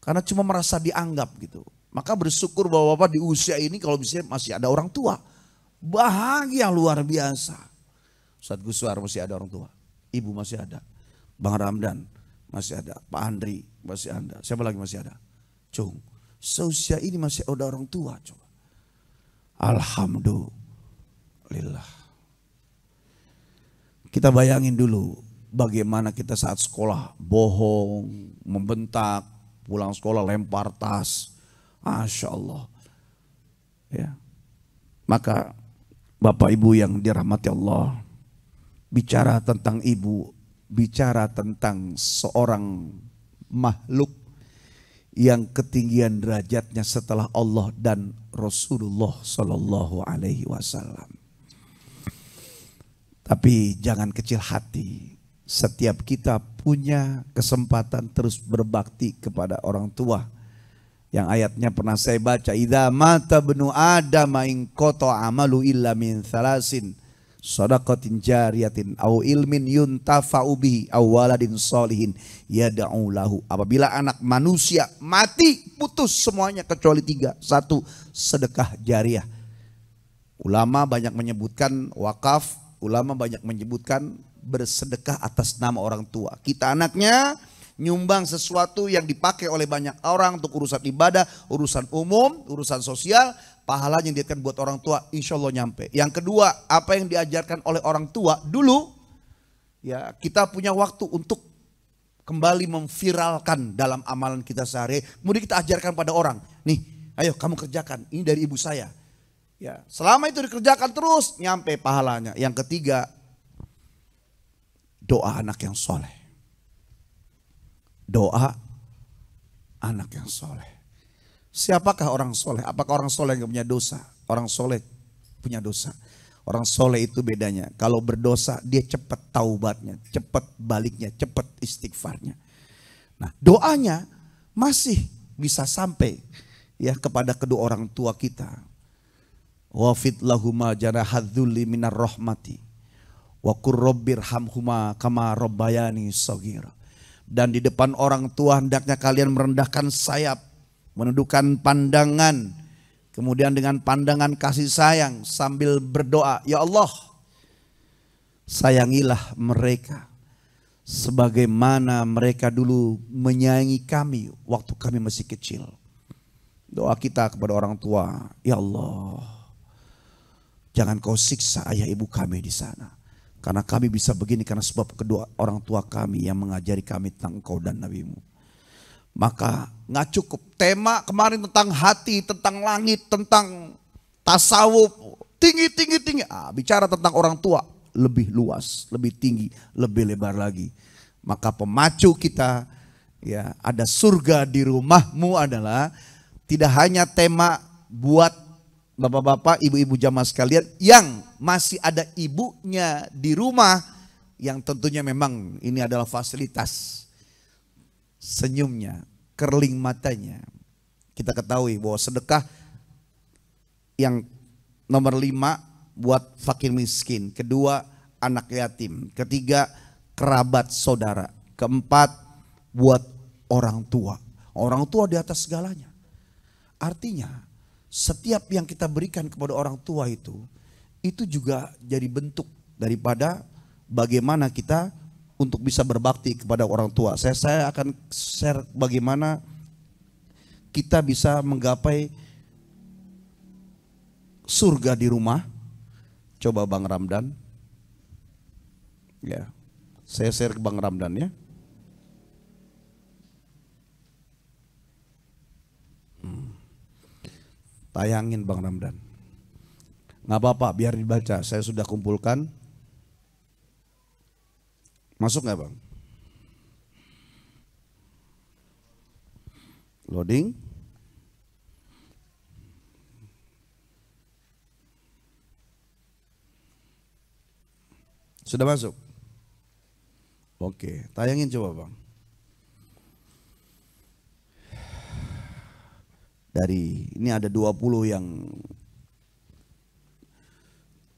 Speaker 2: Karena cuma merasa dianggap gitu. Maka bersyukur bahwa Bapak di usia ini kalau bisa masih ada orang tua. Bahagia luar biasa. Ustadz Guswar masih ada orang tua. Ibu masih ada. Bang Ramdan masih ada. Pak Andri masih ada. Siapa lagi masih ada? Cung. Seusia ini masih ada orang tua. Coba. Alhamdulillah. Kita bayangin dulu bagaimana kita saat sekolah bohong, membentak, pulang sekolah lempar tas. Masya Allah. Ya. Maka Bapak Ibu yang dirahmati Allah, bicara tentang ibu, bicara tentang seorang makhluk yang ketinggian derajatnya setelah Allah dan Rasulullah Sallallahu Alaihi Wasallam. Tapi jangan kecil hati, setiap kita punya kesempatan terus berbakti kepada orang tua. Yang ayatnya pernah saya baca, idza mata bnu adam in qata amalu illa min thalasin shadaqatin jariyatin au ilmin yuntafa'u bihi aw waladin sholihin yad'u lahu. Apabila anak manusia mati, putus semuanya kecuali 3. 1, sedekah jariah. Ulama banyak menyebutkan wakaf, ulama banyak menyebutkan bersedekah atas nama orang tua. Kita anaknya nyumbang sesuatu yang dipakai oleh banyak orang untuk urusan ibadah, urusan umum, urusan sosial, pahalanya yang diajarkan buat orang tua insya Allah nyampe. Yang kedua, apa yang diajarkan oleh orang tua dulu, ya kita punya waktu untuk kembali memviralkan dalam amalan kita sehari. Kemudian kita ajarkan pada orang, nih ayo kamu kerjakan, ini dari ibu saya. Ya, selama itu dikerjakan terus nyampe pahalanya. Yang ketiga, doa anak yang soleh. Doa anak yang soleh. Siapakah orang soleh? Apakah orang soleh yang punya dosa? Orang soleh punya dosa. Orang soleh itu bedanya. Kalau berdosa dia cepat taubatnya, cepat baliknya, cepat istighfarnya. Nah, doanya masih bisa sampai ya kepada kedua orang tua kita. Wafid lahuma janahadzulli minar rahmati wa qur rabbirhamhuma kama rabbayani shaghira. Dan di depan orang tua hendaknya kalian merendahkan sayap, menundukkan pandangan, kemudian dengan pandangan kasih sayang sambil berdoa, ya Allah sayangilah mereka sebagaimana mereka dulu menyayangi kami waktu kami masih kecil. Doa kita kepada orang tua, ya Allah jangan kau siksa ayah ibu kami di sana. Karena kami bisa begini karena sebab kedua orang tua kami yang mengajari kami tentang Engkau dan Nabi-Mu. Maka nggak cukup tema kemarin tentang hati, tentang langit, tentang tasawuf, tinggi. Bicara tentang orang tua lebih luas, lebih tinggi, lebih lebar lagi. Maka pemacu kita ya ada surga di rumahmu adalah tidak hanya tema buat bapak-bapak, ibu-ibu jamaah sekalian yang masih ada ibunya di rumah, yang tentunya memang ini adalah fasilitas. Senyumnya, kerling matanya. Kita ketahui bahwa sedekah yang nomor 5 buat fakir miskin, kedua anak yatim, ketiga kerabat saudara, keempat buat orang tua. Orang tua di atas segalanya. Artinya setiap yang kita berikan kepada orang tua itu juga jadi bentuk daripada bagaimana kita untuk bisa berbakti kepada orang tua. Saya akan share bagaimana kita bisa menggapai surga di rumah. Coba Bang Ramdan. Ya, saya share ke Bang Ramdan ya. Tayangin Bang Ramdan. Nggak apa-apa, biar dibaca. Saya sudah kumpulkan. Masuk nggak Bang? Loading. Sudah masuk? Oke, tayangin coba Bang. Dari ini ada 20 yang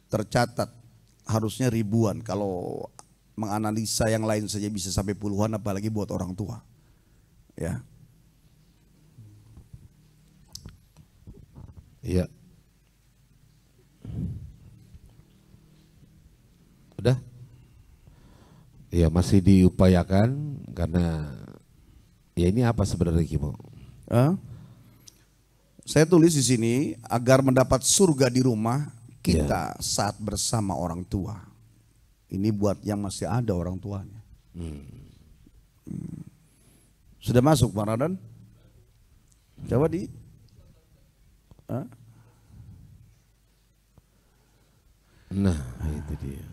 Speaker 2: tercatat, harusnya ribuan. Kalau menganalisa yang lain saja bisa sampai puluhan, apalagi buat orang tua. Ya.
Speaker 1: Iya. Udah? Ya masih diupayakan karena ya ini apa sebenarnya Kimo?
Speaker 2: Saya tulis di sini agar mendapat surga di rumah kita saat bersama orang tua. Ini buat yang masih ada orang tuanya. Sudah masuk Bang Radan? Coba di
Speaker 1: Nah itu dia.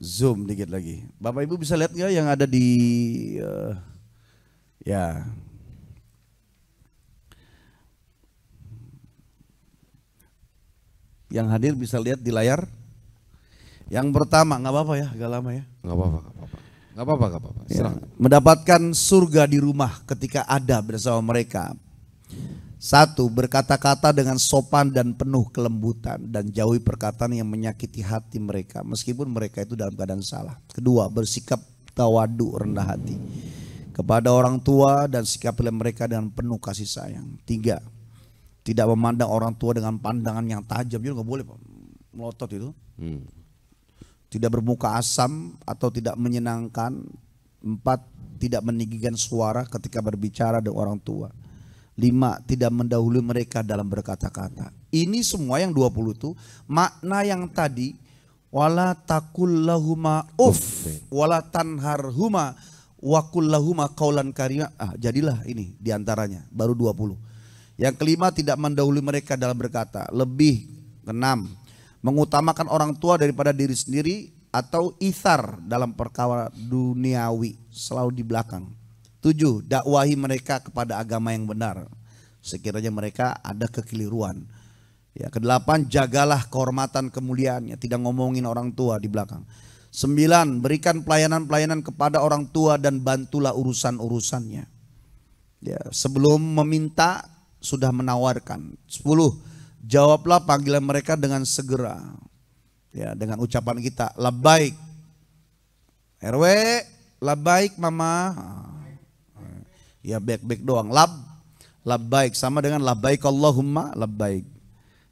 Speaker 2: Zoom dikit lagi. Bapak Ibu bisa lihat nggak yang ada di ya. Yang hadir bisa lihat di layar. Yang pertama, nggak apa-apa ya, agak lama ya.
Speaker 1: Nggak apa-apa.
Speaker 2: Ya, mendapatkan surga di rumah ketika ada bersama mereka. 1. Berkata-kata dengan sopan dan penuh kelembutan dan jauhi perkataan yang menyakiti hati mereka meskipun mereka itu dalam keadaan salah. 2. Bersikap tawadu, rendah hati kepada orang tua dan sikapilah mereka dengan penuh kasih sayang. 3. Tidak memandang orang tua dengan pandangan yang tajam, juga nggak boleh melotot itu. Tidak bermuka asam atau tidak menyenangkan. 4. Tidak meninggikan suara ketika berbicara dengan orang tua. 5. Tidak mendahului mereka dalam berkata-kata. Ini semua yang 20 itu makna yang tadi, wala takullahuma uff wala tanharhuma wa kullahuma qaulan karima. Jadilah ini diantaranya, baru 20. Yang kelima, tidak mendahului mereka dalam berkata. Lebih. 6. Mengutamakan orang tua daripada diri sendiri atau ithar dalam perkara duniawi, selalu di belakang. 7. Dakwahi mereka kepada agama yang benar sekiranya mereka ada kekeliruan. Ya, ke-8, jagalah kehormatan kemuliaannya, tidak ngomongin orang tua di belakang. 9. Berikan pelayanan-pelayanan kepada orang tua dan bantulah urusan-urusannya. Ya, sebelum meminta sudah menawarkan. 10. Jawablah panggilan mereka dengan segera. Ya, dengan ucapan kita, labbaik. RW, labbaik mama. Ya baik-baik doang. Labbaik sama dengan labbaik Allahumma labbaik.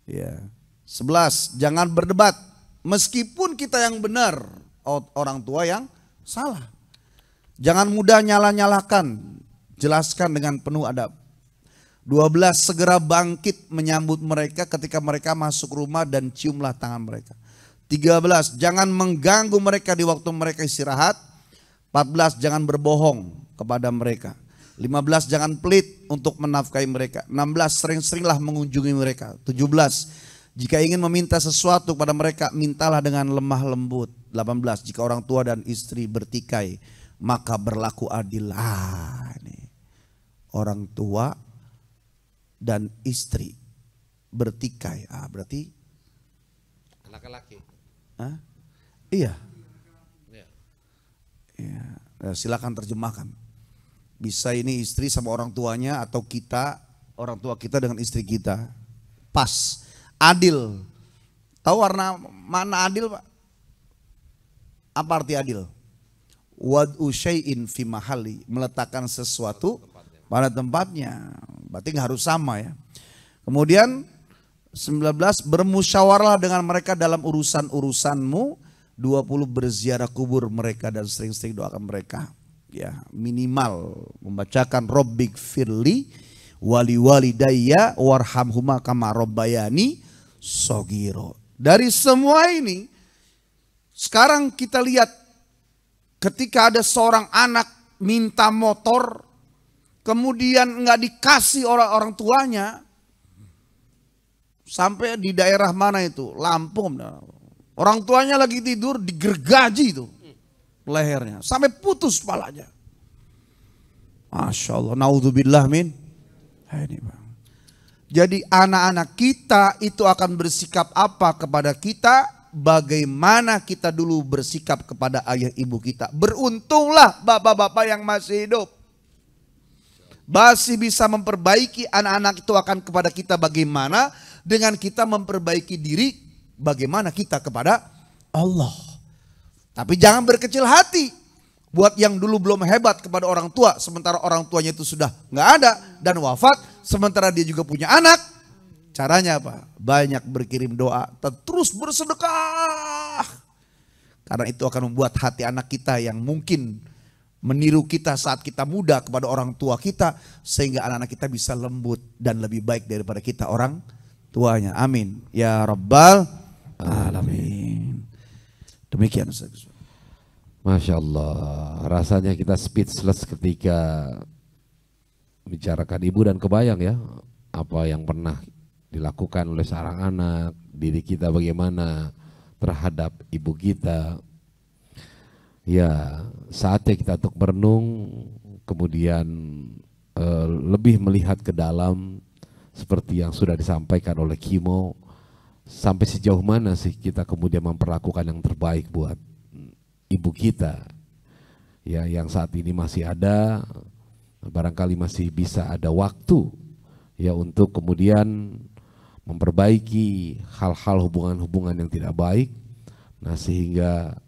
Speaker 2: Ya. 11. Jangan berdebat meskipun kita yang benar, orang tua yang salah. Jangan mudah nyala-nyalakan, jelaskan dengan penuh adab. 12. Segera bangkit menyambut mereka ketika mereka masuk rumah dan ciumlah tangan mereka. 13. Jangan mengganggu mereka di waktu mereka istirahat. 14. Jangan berbohong kepada mereka. 15. Jangan pelit untuk menafkahi mereka. 16. Sering-seringlah mengunjungi mereka. 17. Jika ingin meminta sesuatu kepada mereka, mintalah dengan lemah lembut. 18. Jika orang tua dan istri bertikai, maka berlaku adil. Ini orang tua dan istri bertikai. Berarti
Speaker 1: laki-laki.
Speaker 2: Iya. Ya. Silakan terjemahkan. Bisa ini istri sama orang tuanya atau kita, orang tua kita dengan istri kita. Pas. Adil. Tahu mana adil Pak? Apa arti adil? Wad'u syai'in fi mahali. Meletakkan sesuatu pada tempatnya. Berarti nggak harus sama ya. Kemudian 19. Bermusyawarah dengan mereka dalam urusan-urusanmu. 20. Berziarah kubur mereka dan sering-sering doakan mereka. Ya, minimal membacakan Rabbik firli wali walidayya warhamhuma kama rabbayani shogiro. Dari semua ini sekarang kita lihat ketika ada seorang anak minta motor kemudian nggak dikasih orang tuanya, sampai di daerah mana itu, Lampung, orang tuanya lagi tidur digergaji itu lehernya sampai putus kepalanya. Masya Allah, naudzubillah min. Ini Bang. Jadi anak-anak kita itu akan bersikap apa kepada kita, bagaimana kita dulu bersikap kepada ayah ibu kita. Beruntunglah bapak-bapak yang masih hidup. Masih bisa memperbaiki anak-anak itu akan kepada kita bagaimana, dengan kita memperbaiki diri bagaimana kita kepada Allah. Tapi jangan berkecil hati. Buat yang dulu belum hebat kepada orang tua, sementara orang tuanya itu sudah nggak ada dan wafat, sementara dia juga punya anak. Caranya apa? Banyak berkirim doa, terus bersedekah. Karena itu akan membuat hati anak kita yang mungkin meniru kita saat kita muda kepada orang tua kita, sehingga anak-anak kita bisa lembut dan lebih baik daripada kita orang tuanya. Amin. Ya Rabbal Alamin. Demikian Ustaz.
Speaker 1: Masya Allah, rasanya kita speechless ketika bicarakan ibu dan kebayang ya apa yang pernah dilakukan oleh seorang anak, diri kita bagaimana terhadap ibu kita. Ya, saatnya kita untuk merenung, kemudian lebih melihat ke dalam seperti yang sudah disampaikan oleh Kimo, sampai sejauh mana sih kita kemudian memperlakukan yang terbaik buat ibu kita ya, yang saat ini masih ada, barangkali masih bisa ada waktu ya untuk kemudian memperbaiki hal-hal hubungan-hubungan yang tidak baik. Nah, sehingga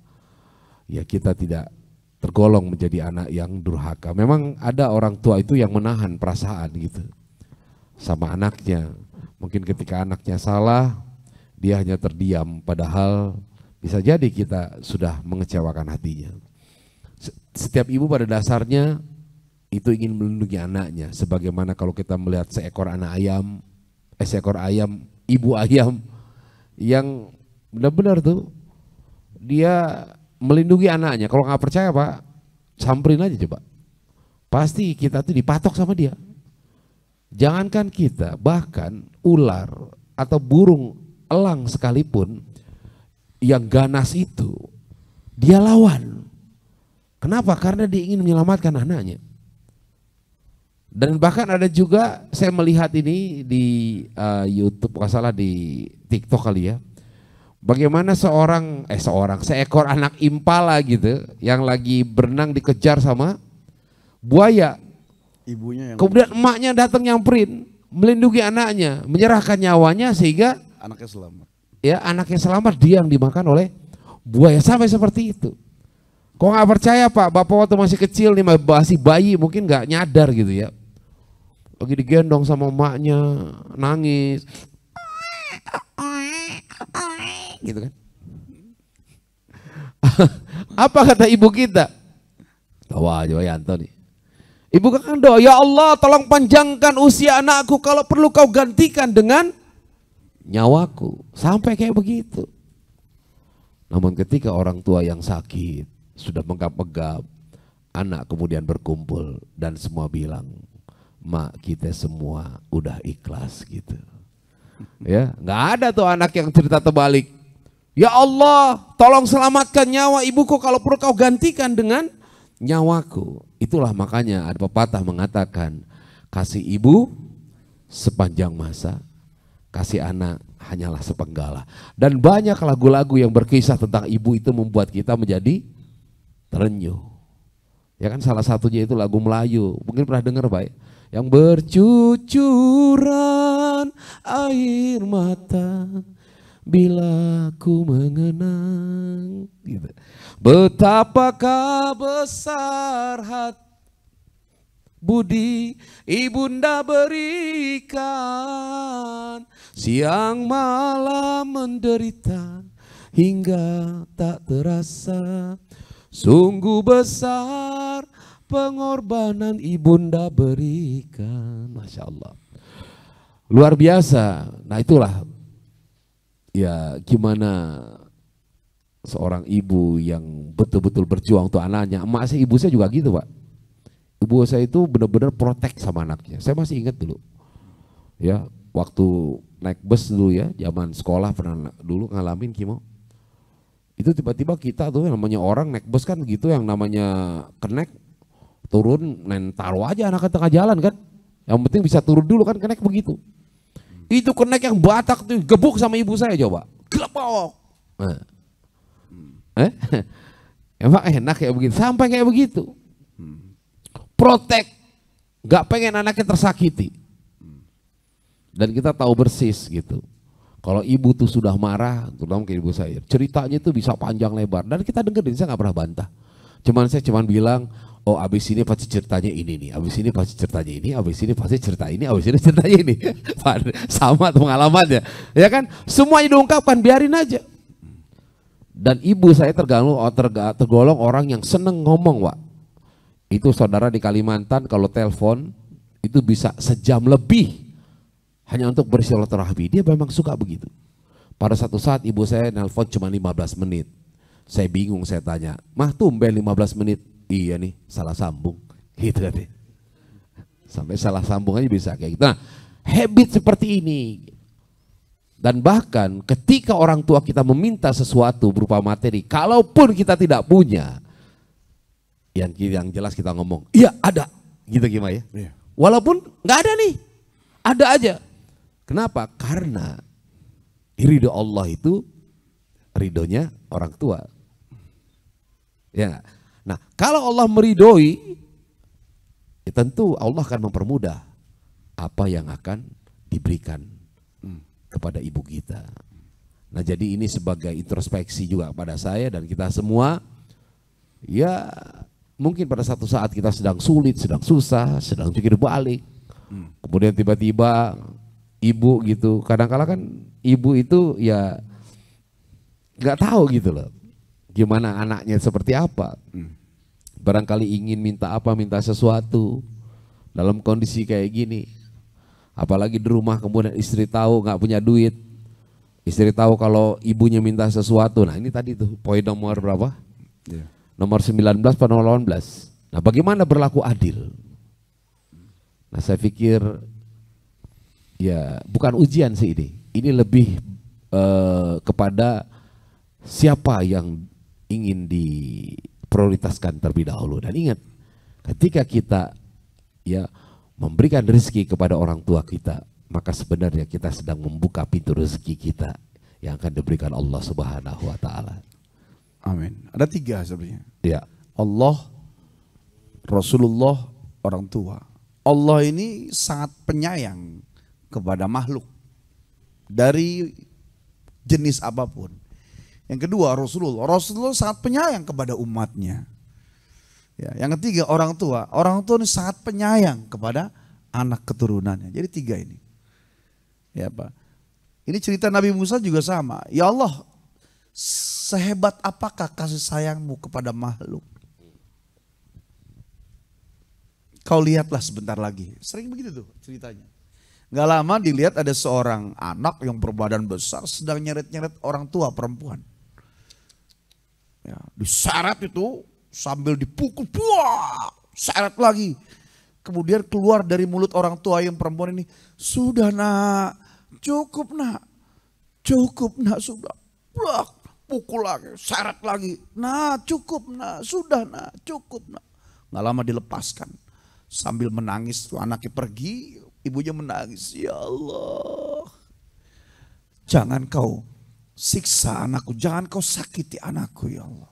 Speaker 1: ya kita tidak tergolong menjadi anak yang durhaka. Memang ada orang tua itu yang menahan perasaan gitu sama anaknya. Mungkin ketika anaknya salah, dia hanya terdiam, padahal bisa jadi kita sudah mengecewakan hatinya. Setiap ibu pada dasarnya itu ingin melindungi anaknya. Sebagaimana kalau kita melihat seekor ayam, ibu ayam yang benar-benar tuh dia melindungi anaknya. Kalau nggak percaya Pak, samperin aja coba. Pasti kita tuh dipatok sama dia. Jangankan kita, bahkan ular atau burung elang sekalipun yang ganas itu dia lawan. Kenapa? Karena dia ingin menyelamatkan anaknya. Dan bahkan ada juga saya melihat ini di YouTube, kalau salah di TikTok kali ya. Bagaimana seekor anak impala gitu yang lagi berenang dikejar sama buaya.
Speaker 2: Ibunya yang
Speaker 1: kemudian emaknya datang nyamperin, melindungi anaknya, menyerahkan nyawanya sehingga
Speaker 2: anaknya selamat.
Speaker 1: Ya, anaknya selamat, dia yang dimakan oleh buaya, sampai seperti itu. Kok nggak percaya Pak, bapak waktu masih kecil nih, masih bayi mungkin nggak nyadar gitu ya. Lagi digendong sama emaknya, nangis. Gitu kan. Apa kata ibu kita? Tawa aja Yanto nih. Ibu kan doa, ya Allah tolong panjangkan usia anakku, kalau perlu kau gantikan dengan nyawaku. Sampai kayak begitu. Namun ketika orang tua yang sakit sudah menggap-menggap, anak kemudian berkumpul dan semua bilang, mak kita semua udah ikhlas gitu. Ya, nggak ada tuh anak yang cerita terbalik. Ya Allah, tolong selamatkan nyawa ibuku, kalau perlu kau gantikan dengan nyawaku. Itulah makanya ada pepatah mengatakan, kasih ibu sepanjang masa, kasih anak hanyalah sepenggal. Dan banyak lagu-lagu yang berkisah tentang ibu itu membuat kita menjadi terenyuh. Ya kan, salah satunya itu lagu Melayu, mungkin pernah dengar Pak, yang bercucuran air mata bila ku mengenang gitu. Betapakah besar hati budi ibunda berikan, siang malam menderita hingga tak terasa, sungguh besar pengorbanan ibunda berikan. Masya Allah, luar biasa. Nah itulah ya gimana seorang ibu yang betul-betul berjuang untuk anaknya. Emak saya, ibu saya juga gitu Pak. Ibu saya itu benar-benar protek sama anaknya. Saya masih ingat dulu, ya waktu naik bus dulu ya, zaman sekolah pernah dulu ngalamin Kimo. Itu tiba-tiba kita tuh namanya orang naik bus kan gitu, yang namanya kenek turun, taruh aja anak ke tengah jalan kan. Yang penting bisa turun dulu kan, kenek begitu. Itu kenek yang Batak tuh gebuk sama ibu saya coba. Gelepok. Emang enak kayak begitu, sampai kayak begitu. Protek, gak pengen anaknya tersakiti. Dan kita tahu persis gitu. Kalau ibu tuh sudah marah, terutama ke ibu saya, ceritanya tuh bisa panjang lebar. Dan kita dengerin, saya gak pernah bantah. Saya cuman bilang, oh abis ini pasti ceritanya ini nih, abis ini pasti ceritanya ini, abis ini pasti cerita ini, abis ini ceritanya ini. Sama tuh pengalamannya, ya kan? Semuanya diungkapkan, biarin aja. Dan ibu saya tergolong orang yang seneng ngomong, Wak. Itu saudara di Kalimantan kalau telepon itu bisa sejam lebih hanya untuk bersilaturahmi. Dia memang suka begitu. Pada satu saat ibu saya nelpon cuma 15 menit. Saya bingung, saya tanya, "Mah, tumben 15 menit?" "Iya nih, salah sambung." Gitu kan. Sampai salah sambung aja bisa kayak gitu. Nah, habit seperti ini. Dan bahkan ketika orang tua kita meminta sesuatu berupa materi, kalaupun kita tidak punya, yang jelas kita ngomong, "Iya ada." Gitu gimana ya? Iya. Walaupun nggak ada nih, ada aja. Kenapa? Karena ridho Allah itu ridhonya orang tua. Ya. Nah, kalau Allah meridhoi, ya tentu Allah akan mempermudah apa yang akan diberikan kepada ibu kita. Nah, jadi ini sebagai introspeksi juga pada saya dan kita semua. Ya, mungkin pada satu saat kita sedang sulit, sedang susah, sedang pikir balik. Kemudian tiba-tiba ibu gitu, kadang-kala kan ibu itu ya nggak tahu gitu loh, gimana anaknya seperti apa. Barangkali ingin minta apa, minta sesuatu dalam kondisi kayak gini. Apalagi di rumah kemudian istri tahu nggak punya duit. Istri tahu kalau ibunya minta sesuatu. Nah ini tadi tuh poin nomor berapa? Yeah. Nomor 19 atau nomor 18. Nah bagaimana berlaku adil? Nah saya pikir ya bukan ujian sih ini. Ini lebih kepada siapa yang ingin diprioritaskan terlebih dahulu. Dan ingat, ketika kita ya memberikan rezeki kepada orang tua kita, maka sebenarnya kita sedang membuka pintu rezeki kita yang akan diberikan Allah Subhanahu wa taala.
Speaker 2: Amin. Ada 3 sebenarnya.
Speaker 1: Ya.
Speaker 2: Allah, Rasulullah, orang tua. Allah ini sangat penyayang kepada makhluk dari jenis apapun. Yang kedua, Rasulullah sangat penyayang kepada umatnya. Ya, yang ketiga, orang tua ini sangat penyayang kepada anak keturunannya. Jadi 3 ini. Ya, Pak. Ini cerita Nabi Musa juga sama. Ya Allah, sehebat apakah kasih sayangmu kepada makhluk? Kau lihatlah sebentar lagi. Sering begitu tuh ceritanya. Gak lama dilihat ada seorang anak yang berbadan besar sedang nyeret-nyeret orang tua perempuan. Ya, diseret itu sambil dipukul, seret lagi. Kemudian keluar dari mulut orang tua yang perempuan ini, "Sudah nak, cukup nak, sudah." Pukul lagi, seret lagi. "Nah cukup nak, sudah nak, cukup nak." Gak lama dilepaskan. Sambil menangis tuh anaknya pergi, ibunya menangis. "Ya Allah, jangan kau siksa anakku, jangan kau sakiti anakku ya Allah.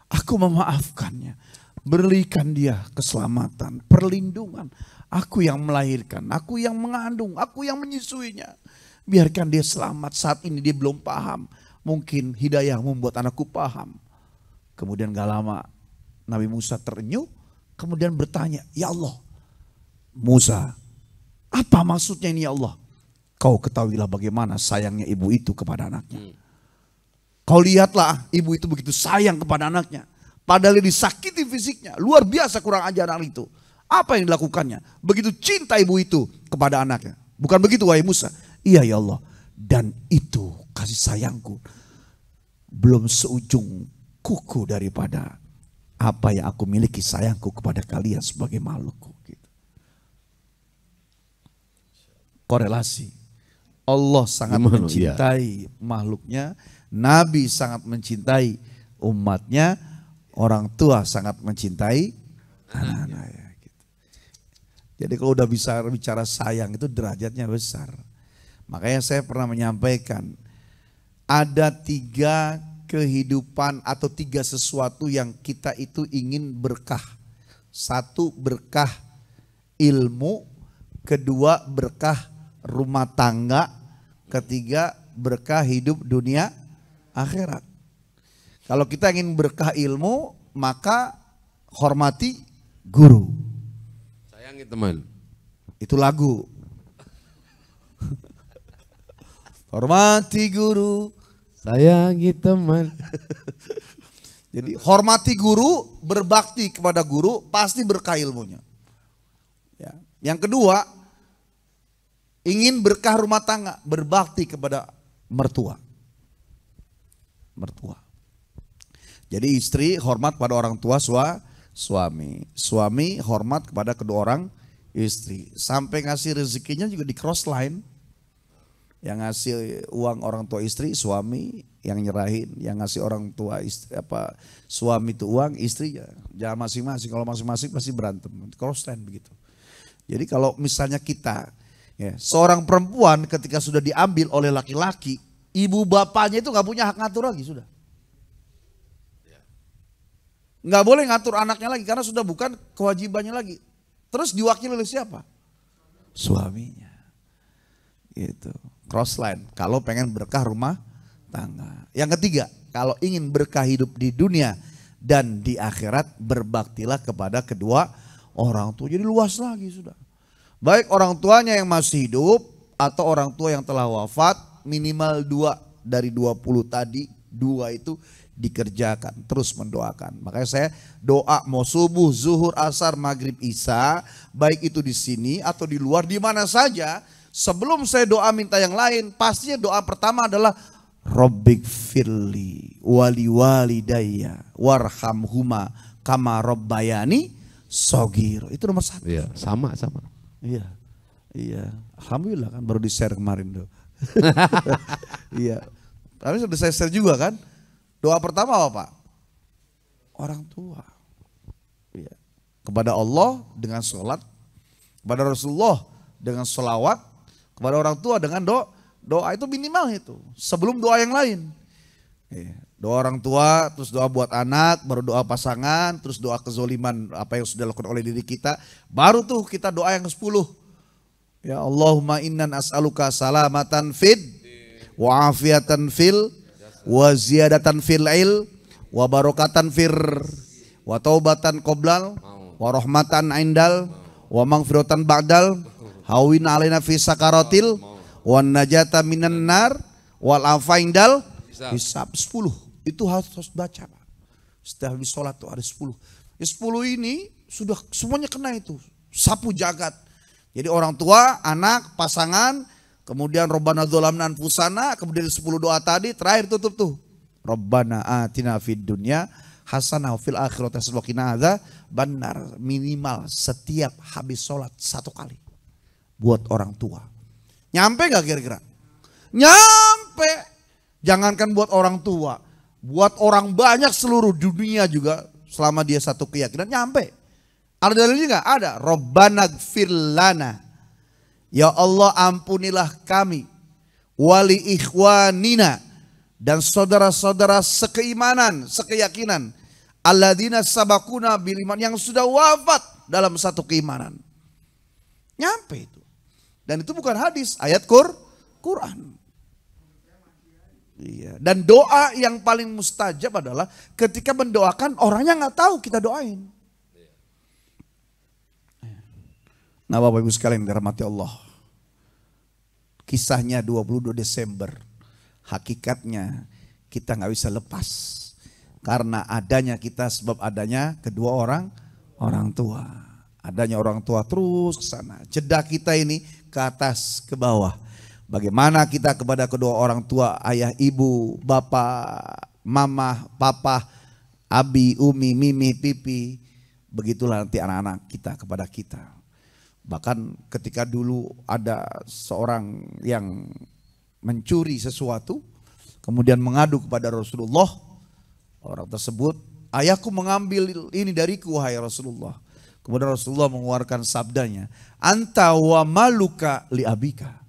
Speaker 2: Aku memaafkannya, berikan dia keselamatan, perlindungan. Aku yang melahirkan, aku yang mengandung, aku yang menyusuinya. Biarkan dia selamat, saat ini dia belum paham. Mungkin hidayah membuat anakku paham." Kemudian gak lama Nabi Musa terenyuh, kemudian bertanya, "Ya Allah, Musa, apa maksudnya ini ya Allah?" "Kau ketahuilah bagaimana sayangnya ibu itu kepada anaknya. Kau lihatlah ibu itu begitu sayang kepada anaknya. Padahal dia disakiti fisiknya, luar biasa kurang ajar anak itu. Apa yang dilakukannya? Begitu cinta ibu itu kepada anaknya. Bukan begitu wahai Musa?" "Iya ya Allah, dan itu kasih sayangku belum seujung kuku daripada apa yang aku miliki sayangku kepada kalian sebagai makhlukku." Gitu. Korelasi. Allah sangat mencintai makhluknya, Nabi sangat mencintai umatnya, orang tua sangat mencintai anak-anaknya. Gitu. Jadi kalau udah bisa bicara sayang itu derajatnya besar. Makanya saya pernah menyampaikan, ada 3 kehidupan atau 3 sesuatu yang kita itu ingin berkah. 1 berkah ilmu, 2 berkah rumah tangga, 3 berkah hidup dunia akhirat. Kalau kita ingin berkah ilmu, maka hormati guru.
Speaker 1: Sayangi teman.
Speaker 2: Itu lagu. Hormati guru,
Speaker 1: Sayangi teman.
Speaker 2: jadi hormati guru, berbakti kepada guru, pasti berkah ilmunya. Ya. Yang kedua, ingin berkah rumah tangga, berbakti kepada mertua. Jadi istri hormat pada orang tua suami. Suami hormat kepada kedua orang istri. Sampai ngasih rezekinya juga di cross line. Yang ngasih uang orang tua istri suami, yang nyerahin, yang ngasih orang tua istri, suami itu uang, istri ya jangan masing-masing. Kalau masing-masing pasti berantem. Cross line begitu. Jadi kalau misalnya kita, ya, seorang perempuan ketika sudah diambil oleh laki-laki, ibu bapaknya itu nggak punya hak ngatur lagi sudah. Nggak boleh ngatur anaknya lagi karena sudah bukan kewajibannya lagi. Terus diwakili oleh siapa? Suaminya. Gitu. Cross line. Kalau pengen berkah rumah tangga. Yang ketiga, kalau ingin berkah hidup di dunia dan di akhirat, berbaktilah kepada kedua orang tua. Jadi luas lagi sudah. Baik orang tuanya yang masih hidup atau orang tua yang telah wafat, minimal 2 dari 20 tadi, 2 itu dikerjakan, terus mendoakan. Makanya saya doa mau subuh, zuhur, asar, maghrib, isya, baik itu di sini atau di luar, di mana saja. Sebelum saya doa minta yang lain, pastinya doa pertama adalah Rabbik firli wali walidayya warhamhuma kama rabbayani shogir. Itu nomor 1.
Speaker 1: Iya, sama.
Speaker 2: Iya. Alhamdulillah kan baru di-share kemarin tuh. Iya. Tapi sudah saya share juga kan. Doa pertama apa Pak? Orang tua. Ya. Kepada Allah dengan sholat, kepada Rasulullah dengan sholawat, kepada orang tua dengan doa itu minimal itu. Sebelum doa yang lain. Ya. Doa orang tua, terus doa buat anak, baru doa pasangan, terus doa kezoliman apa yang sudah dilakukan oleh diri kita. Baru tuh kita doa yang 10. Ya Allahumma innan as'aluka salamatan fid wa afiatan fil wa ziyadatan fil il wa barokatan fir wa taubatan qoblal wa rahmatan indal wa maghfiratan ba'dal hawin alaina fi sakaratil wa najata minan nar wal afa indal hisab. 10 itu harus baca Pak. Setelah habis sholat tuh ada 10. Ya 10 ini sudah semuanya kena itu, sapu jagat. Jadi orang tua, anak, pasangan, kemudian Rabbana dzolamna anfusana, kemudian 10 doa tadi, terakhir tutup tuh. Rabbana atina fid dunya hasanah fil akhirati hasanah wa qina adzabannar. Minimal setiap habis sholat 1 kali buat orang tua. Nyampe gak kira-kira? Nyampe. Jangankan buat orang tua, buat orang banyak seluruh dunia juga selama dia satu keyakinan nyampe. Ada dalilnya gak? Ada. Rabbana gfir lana. Ya Allah ampunilah kami, wali ikhwanina, dan saudara-saudara sekeimanan, sekeyakinan, alladzina sabakuna bil iman, yang sudah wafat dalam satu keimanan. Nyampe itu. Dan itu bukan hadis, ayat Quran. Iya. Dan doa yang paling mustajab adalah ketika mendoakan orangnya nggak tahu kita doain. Nah Bapak Ibu sekalian dirahmati Allah. Kisahnya 22 Desember. Hakikatnya kita nggak bisa lepas. Karena adanya kita sebab adanya kedua orang tua. Adanya orang tua terus ke sana. Jeda kita ini ke atas ke bawah. Bagaimana kita kepada kedua orang tua, ayah, ibu, bapak, mama, papa, abi, umi, mimi, pipi. Begitulah nanti anak-anak kita kepada kita. Bahkan ketika dulu ada seorang yang mencuri sesuatu, kemudian mengadu kepada Rasulullah, orang tersebut, ayahku mengambil ini dariku wahai Rasulullah. Kemudian Rasulullah mengeluarkan sabdanya, anta wa maluka li abika.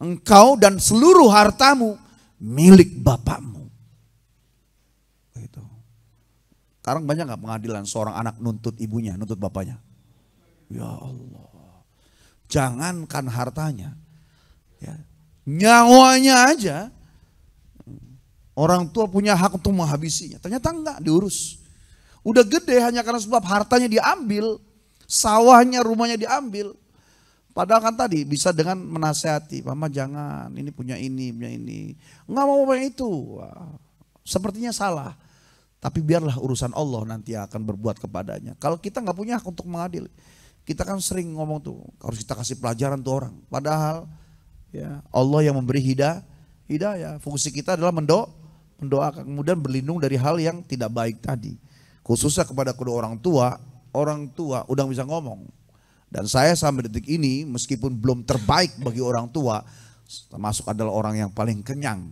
Speaker 2: engkau dan seluruh hartamu milik bapakmu. Gitu. Sekarang banyak gak pengadilan seorang anak nuntut ibunya, nuntut bapaknya? Ya Allah. Jangankan hartanya, ya, nyawanya aja orang tua punya hak untuk menghabisinya. Ternyata enggak diurus. Udah gede hanya karena sebab hartanya diambil, sawahnya, rumahnya diambil. Padahal kan tadi bisa dengan menasehati, mama jangan, ini punya ini, punya ini. Enggak mau punya itu. Wah, sepertinya salah. Tapi biarlah urusan Allah nanti akan berbuat kepadanya. Kalau kita nggak punya hak untuk mengadili, kita kan sering ngomong tuh, harus kita kasih pelajaran tuh orang. Padahal ya Allah yang memberi hidayah. Fungsi kita adalah mendoakan, kemudian berlindung dari hal yang tidak baik tadi. Khususnya kepada kedua orang tua udah bisa ngomong. Dan saya sampai detik ini meskipun belum terbaik bagi orang tua, termasuk adalah orang yang paling kenyang.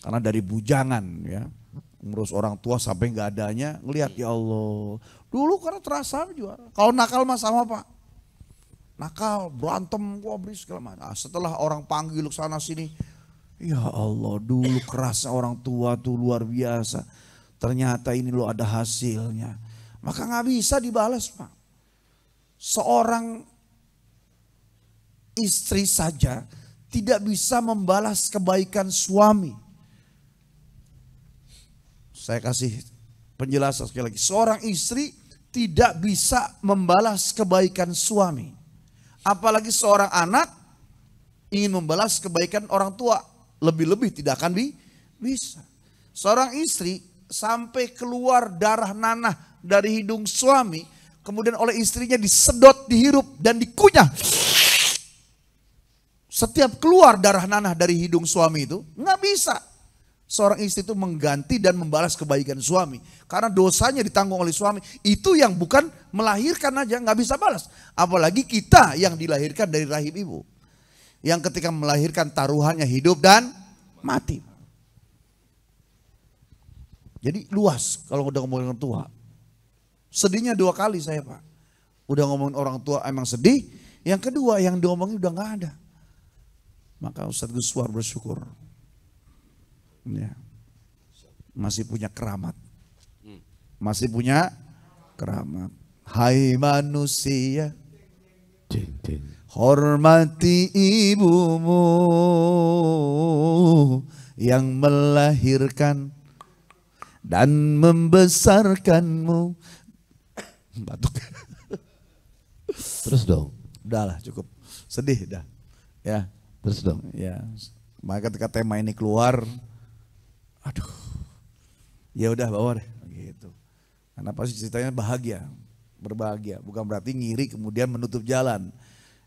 Speaker 2: Karena dari bujangan ya, ngurus orang tua sampai nggak adanya, ngelihat ya Allah. Dulu karena terasa juga, kalau nakal mah sama Pak. Nakal, berantem, gua beri segala macam. Nah, setelah orang panggil ke sana sini, ya Allah, dulu kerasnya orang tua tuh luar biasa. Ternyata ini lo ada hasilnya. Maka nggak bisa dibalas Pak. Seorang istri saja tidak bisa membalas kebaikan suami. Saya kasih penjelasan sekali lagi. Seorang istri tidak bisa membalas kebaikan suami. Apalagi seorang anak ingin membalas kebaikan orang tua. Lebih-lebih tidak akan bisa. Seorang istri sampai keluar darah nanah dari hidung suami, kemudian oleh istrinya disedot, dihirup dan dikunyah. Setiap keluar darah nanah dari hidung suami itu nggak bisa seorang istri itu mengganti dan membalas kebaikan suami, karena dosanya ditanggung oleh suami. Itu yang bukan melahirkan aja nggak bisa balas, apalagi kita yang dilahirkan dari rahim ibu, yang ketika melahirkan taruhannya hidup dan mati. Jadi luas kalau udah ngomongin orang tua. Sedihnya 2 kali saya Pak. Udah ngomongin orang tua emang sedih. Yang kedua yang diomongin udah gak ada. Maka Ustadz Guswar bersyukur. Ya. Masih punya keramat. Masih punya keramat. Hai manusia, hormati ibumu yang melahirkan dan membesarkanmu. Batuk.
Speaker 1: Terus dong.
Speaker 2: Udahlah cukup. Sedih dah. Ya.
Speaker 1: Terus dong.
Speaker 2: Ya. Maka ketika tema ini keluar, aduh. Ya udah bawa deh gitu. Karena pasti ceritanya bahagia, berbahagia. Bukan berarti ngiri kemudian menutup jalan.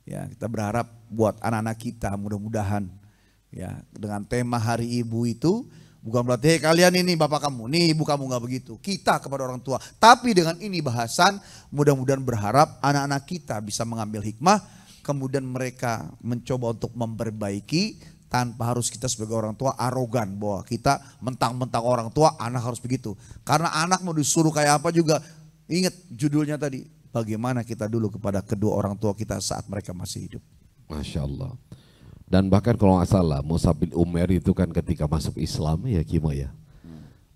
Speaker 2: Ya, kita berharap buat anak-anak kita mudah-mudahan ya dengan tema Hari Ibu itu bukan berarti hey, kalian ini bapak kamu, nih ibu kamu, nggak begitu. Kita kepada orang tua. Tapi dengan ini bahasan mudah-mudahan berharap anak-anak kita bisa mengambil hikmah. Kemudian mereka mencoba untuk memperbaiki tanpa harus kita sebagai orang tua arogan. Bahwa kita mentang-mentang orang tua anak harus begitu. Karena anak mau disuruh kayak apa juga. Ingat judulnya tadi. Bagaimana kita dulu kepada kedua orang tua kita saat mereka masih hidup.
Speaker 1: Masya Allah. Dan bahkan kalau nggak salah Mus'ab bin Umair itu kan ketika masuk Islam ya Kimo ya.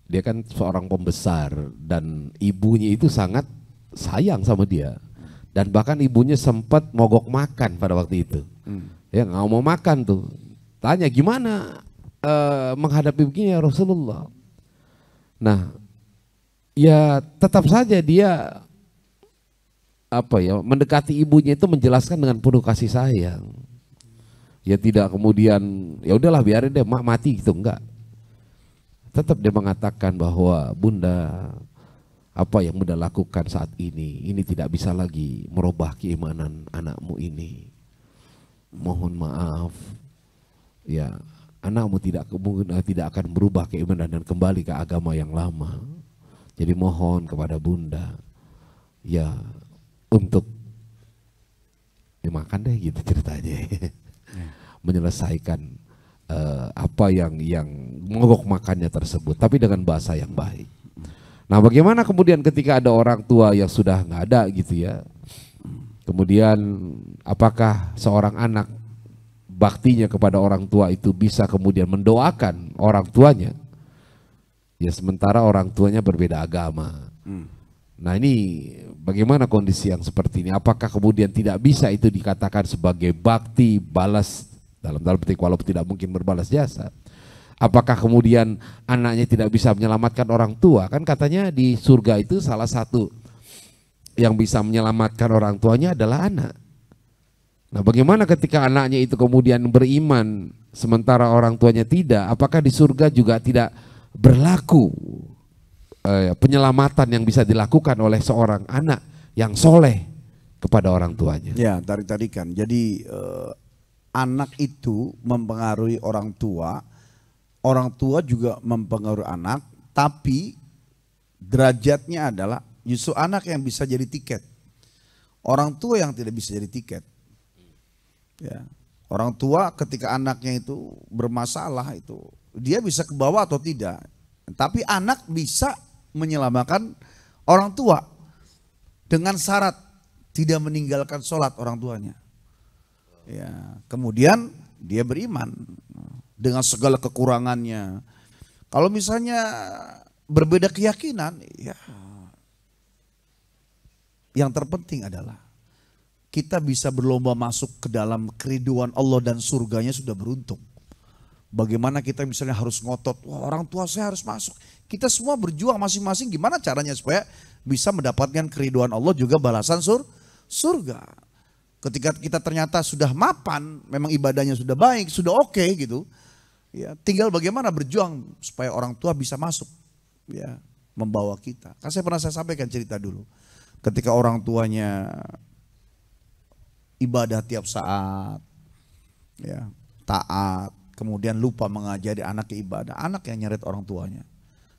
Speaker 1: Dia kan seorang pembesar dan ibunya itu sangat sayang sama dia. Dan bahkan ibunya sempat mogok makan pada waktu itu. Ya nggak mau makan tuh. Tanya gimana menghadapi begini ya Rasulullah. Nah ya tetap saja dia mendekati ibunya itu menjelaskan dengan penuh kasih sayang. Ya tidak kemudian ya udahlah biarin deh mak mati gitu, enggak. Tetap dia mengatakan bahwa bunda, apa yang bunda lakukan saat ini tidak bisa lagi merubah keimanan anakmu ini. Mohon maaf. Ya, anakmu tidak akan berubah keimanan dan kembali ke agama yang lama. Jadi mohon kepada bunda ya untuk dimakan deh gitu ceritanya. Menyelesaikan apa yang mogok makannya tersebut, tapi dengan bahasa yang baik. Nah, bagaimana kemudian ketika ada orang tua yang sudah nggak ada gitu ya, kemudian apakah seorang anak baktinya kepada orang tua itu bisa kemudian mendoakan orang tuanya, ya sementara orang tuanya berbeda agama. Nah ini bagaimana kondisi yang seperti ini? Apakah kemudian tidak bisa itu dikatakan sebagai bakti balas dalam petik walaupun tidak mungkin berbalas jasa? Apakah kemudian anaknya tidak bisa menyelamatkan orang tua? Kan katanya di surga itu salah satu yang bisa menyelamatkan orang tuanya adalah anak. Nah bagaimana ketika anaknya itu kemudian beriman sementara orang tuanya tidak? Apakah di surga juga tidak berlaku penyelamatan yang bisa dilakukan oleh seorang anak yang soleh kepada orang tuanya?
Speaker 2: Ya, tarik-tarikan. Jadi anak itu mempengaruhi orang tua juga mempengaruhi anak, tapi derajatnya adalah justru anak yang bisa jadi tiket, orang tua yang tidak bisa jadi tiket. Ya, orang tua ketika anaknya itu bermasalah itu dia bisa ke bawah atau tidak, tapi anak bisa menyelamatkan orang tua dengan syarat tidak meninggalkan sholat orang tuanya. Ya, kemudian dia beriman dengan segala kekurangannya. Kalau misalnya berbeda keyakinan, ya yang terpenting adalah kita bisa berlomba masuk ke dalam keriduan Allah dan surganya sudah beruntung. Bagaimana kita misalnya harus ngotot, wah orang tua saya harus masuk. Kita semua berjuang masing-masing gimana caranya supaya bisa mendapatkan keriduan Allah juga balasan surga. Ketika kita ternyata sudah mapan, memang ibadahnya sudah baik, sudah oke gitu. Ya, tinggal bagaimana berjuang supaya orang tua bisa masuk, ya, membawa kita. Kan saya sampaikan cerita dulu. Ketika orang tuanya ibadah tiap saat, ya, taat, kemudian lupa mengajari anaknya ibadah, anak yang nyeret orang tuanya.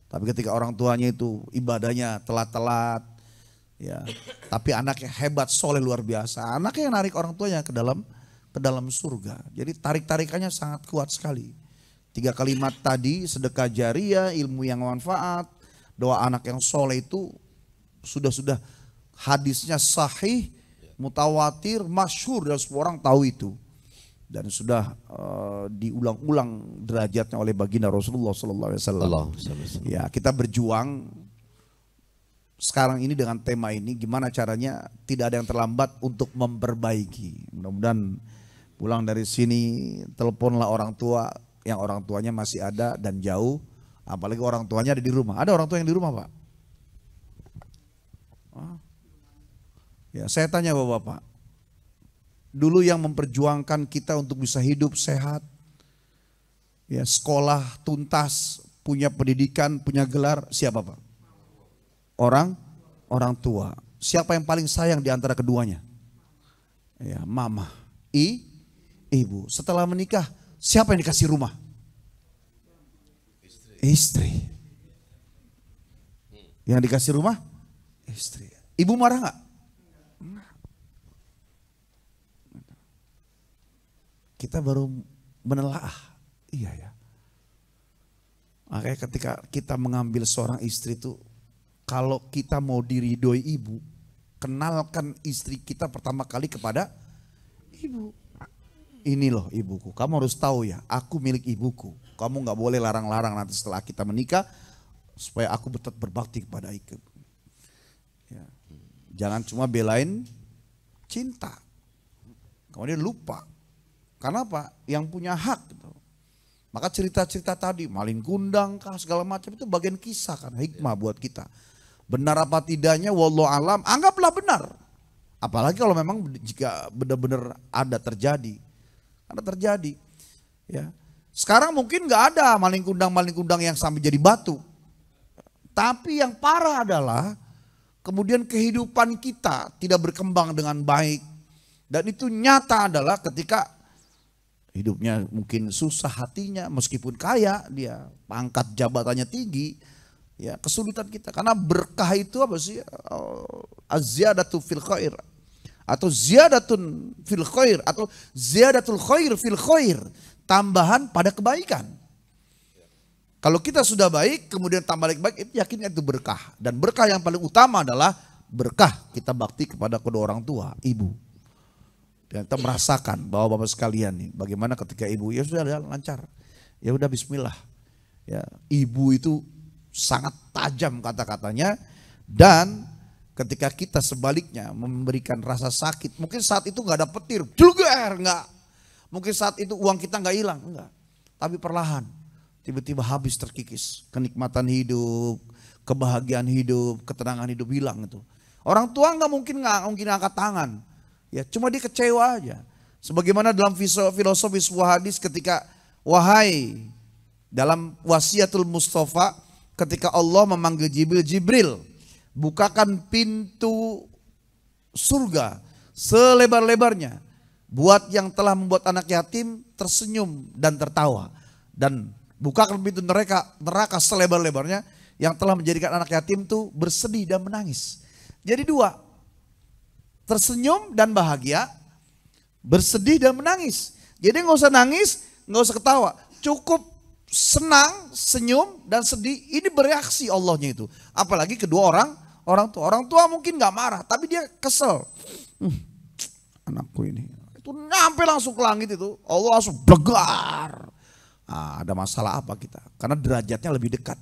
Speaker 2: Tapi ketika orang tuanya itu ibadahnya telat-telat, ya, tapi anaknya hebat, soleh luar biasa, anaknya yang narik orang tuanya ke dalam surga. Jadi tarik-tarikannya sangat kuat sekali. 3 kalimat tadi, sedekah jariah, ilmu yang manfaat, doa anak yang soleh itu sudah hadisnya sahih, mutawatir, masyhur dan semua orang tahu itu. Dan sudah diulang-ulang derajatnya oleh baginda Rasulullah SAW. Ya, kita berjuang sekarang ini dengan tema ini, gimana caranya tidak ada yang terlambat untuk memperbaiki. Mudah-mudahan pulang dari sini teleponlah orang tua yang orang tuanya masih ada dan jauh, apalagi orang tuanya ada di rumah. Ada orang tua yang di rumah, Pak? Ya, saya tanya Bapak-bapak, dulu yang memperjuangkan kita untuk bisa hidup sehat, ya, sekolah tuntas, punya pendidikan, punya gelar, siapa Pak? Orang tua. Siapa yang paling sayang di antara keduanya? Ya, mama, ibu. Setelah menikah, siapa yang dikasih rumah? Istri. Yang dikasih rumah? Istri. Ibu marah nggak? Kita baru menelaah, iya ya. Makanya ketika kita mengambil seorang istri itu, kalau kita mau diridhoi ibu, kenalkan istri kita pertama kali kepada ibu. Ini loh ibuku, kamu harus tahu ya, aku milik ibuku. Kamu nggak boleh larang-larang nanti setelah kita menikah, supaya aku tetap berbakti kepada ibu. Ya. Jangan cuma belain cinta, kemudian lupa. Karena apa? Yang punya hak gitu. Maka cerita-cerita tadi, maling kundang kah segala macam itu bagian kisah kan, hikmah buat kita. Benar apa tidaknya wallahu alam, anggaplah benar. Apalagi kalau memang jika benar-benar ada terjadi. Ada terjadi. Ya. Sekarang mungkin nggak ada maling kundang yang sampai jadi batu. Tapi yang parah adalah kemudian kehidupan kita tidak berkembang dengan baik. Dan itu nyata adalah ketika hidupnya mungkin susah hatinya, meskipun kaya dia, pangkat jabatannya tinggi, ya kesulitan kita. Karena berkah itu apa sih? Az-ziyadatu fil khair, atau ziyadatun fil khair, atau ziyadatul khair fil khair, tambahan pada kebaikan. Kalau kita sudah baik, kemudian tambah baik, itu yakinnya itu berkah. Dan berkah yang paling utama adalah berkah kita bakti kepada kedua orang tua, ibu. Dan kita merasakan bahwa Bapak sekalian nih, bagaimana ketika ibu ya sudah lancar, ya udah Bismillah. Ya, ibu itu sangat tajam kata-katanya, dan ketika kita sebaliknya memberikan rasa sakit, mungkin saat itu nggak ada petir, julger nggak, mungkin saat itu uang kita nggak hilang, enggak, tapi perlahan, tiba-tiba habis terkikis, kenikmatan hidup, kebahagiaan hidup, ketenangan hidup hilang itu. Orang tua nggak mungkin angkat tangan. Ya, cuma dia kecewa aja. Sebagaimana dalam filosofi sebuah hadis ketika wahai dalam wasiatul Mustafa ketika Allah memanggil Jibril, bukakan pintu surga selebar-lebarnya buat yang telah membuat anak yatim tersenyum dan tertawa, dan bukakan pintu neraka selebar-lebarnya yang telah menjadikan anak yatim itu bersedih dan menangis. Jadi dua, tersenyum dan bahagia, bersedih dan menangis. Jadi nggak usah nangis, nggak usah ketawa, cukup senang, senyum dan sedih. Ini bereaksi Allahnya itu. Apalagi kedua orang tua. Orang tua mungkin nggak marah, tapi dia kesel. Anakku ini, itu nyampe langsung ke langit itu, Allah langsung blegar. Nah, ada masalah apa kita? Karena derajatnya lebih dekat.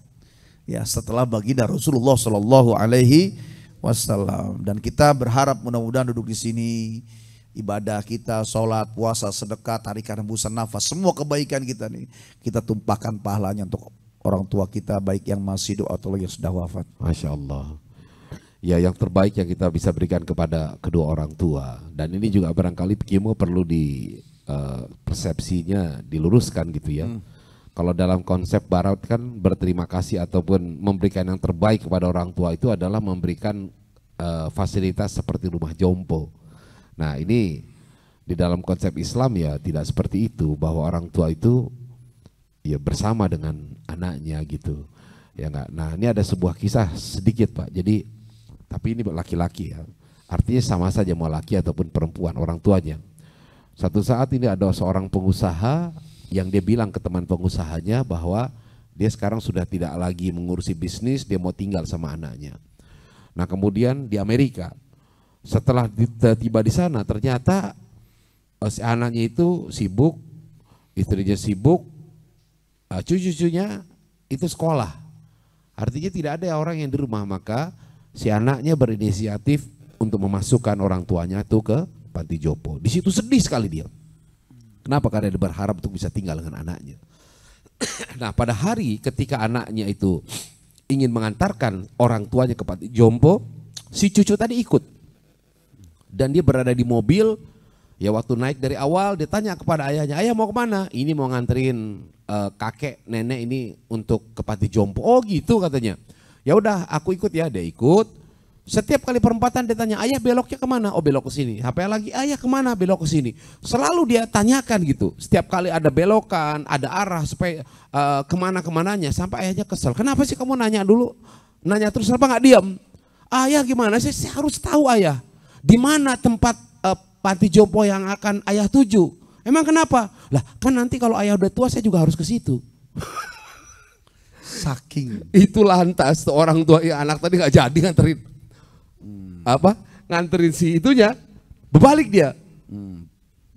Speaker 2: Ya, setelah baginda Rasulullah Shallallahu Alaihi Wasallam. Dan kita berharap mudah-mudahan duduk di sini, ibadah kita, sholat, puasa, sedekah, tarikan hembusan nafas, semua kebaikan kita nih, kita tumpahkan pahalanya untuk orang tua kita, baik yang masih hidup atau yang sudah wafat.
Speaker 1: Masya Allah. Ya, yang terbaik yang kita bisa berikan kepada kedua orang tua. Dan ini juga barangkali Kimo perlu di persepsinya diluruskan gitu ya. Kalau dalam konsep barat kan berterima kasih ataupun memberikan yang terbaik kepada orang tua itu adalah memberikan fasilitas seperti rumah jompo. Nah, ini di dalam konsep Islam ya tidak seperti itu, bahwa orang tua itu ya bersama dengan anaknya gitu. Ya enggak. Nah, ini ada sebuah kisah sedikit Pak. Jadi tapi ini laki-laki ya. Artinya sama saja mau laki ataupun perempuan orang tuanya. Satu saat ini ada seorang pengusaha yang dia bilang ke teman pengusahanya bahwa dia sekarang sudah tidak lagi mengurusi bisnis, dia mau tinggal sama anaknya. Nah, kemudian di Amerika, setelah tiba di sana ternyata si anaknya itu sibuk, istrinya sibuk, cucu-cucunya itu sekolah. Artinya tidak ada orang yang di rumah, maka si anaknya berinisiatif untuk memasukkan orang tuanya itu ke panti jompo. Di situ sedih sekali dia. Kenapa? Karena dia berharap untuk bisa tinggal dengan anaknya. Nah, pada hari ketika anaknya itu ingin mengantarkan orang tuanya ke panti jompo, si cucu tadi ikut. Dan dia berada di mobil, ya waktu naik dari awal dia tanya kepada ayahnya, ayah mau kemana? Ini mau nganterin kakek nenek ini untuk ke panti jompo. Oh gitu katanya. Ya udah aku ikut ya, dia ikut. Setiap kali perempatan dia tanya, ayah beloknya kemana? Oh belok ke sini. HP lagi, ayah kemana? Belok ke sini. Selalu dia tanyakan gitu. Setiap kali ada belokan, ada arah supaya kemana-kemananya. Sampai ayahnya kesel. Kenapa sih kamu nanya dulu? Nanya terus kenapa nggak diam? Ayah gimana sih? Saya harus tahu ayah. Di mana tempat panti jompo yang akan ayah tuju? Emang kenapa? Lah kan nanti kalau ayah udah tua saya juga harus ke situ.
Speaker 2: Saking
Speaker 1: itu lantas orang tua ya, anak tadi nggak jadi nganterin nganterin si itunya, berbalik dia,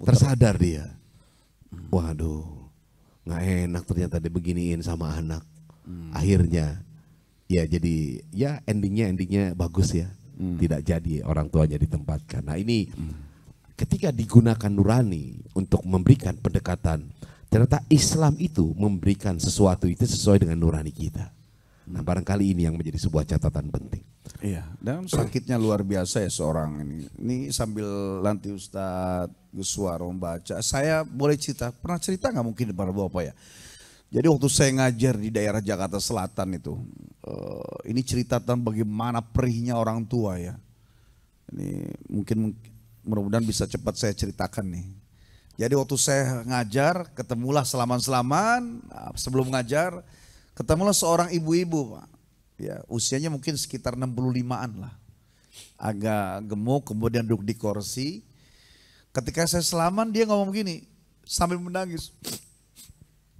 Speaker 1: tersadar dia, waduh nggak enak ternyata dia beginiin sama anak. Akhirnya ya jadi ya endingnya bagus ya, tidak jadi orang tuanya ditempatkan. Nah ini ketika digunakan nurani untuk memberikan pendekatan, ternyata Islam itu memberikan sesuatu itu sesuai dengan nurani kita. Nah barangkali ini yang menjadi sebuah catatan penting.
Speaker 2: Iya, dan sakitnya luar biasa ya seorang ini. Ini sambil nanti Ustadz Guswaro membaca, saya boleh pernah cerita nggak mungkin kepada Bapak ya? Jadi waktu saya ngajar di daerah Jakarta Selatan itu, ini cerita tentang bagaimana perihnya orang tua ya. Ini mungkin mudah-mudahan bisa cepat saya ceritakan nih. Jadi waktu saya ngajar, ketemulah selaman-selaman, sebelum ngajar, ketemulah seorang ibu-ibu Pak. Ya, usianya mungkin sekitar 65-an lah. Agak gemuk, kemudian duduk di kursi. Ketika saya selaman, dia ngomong begini sambil menangis.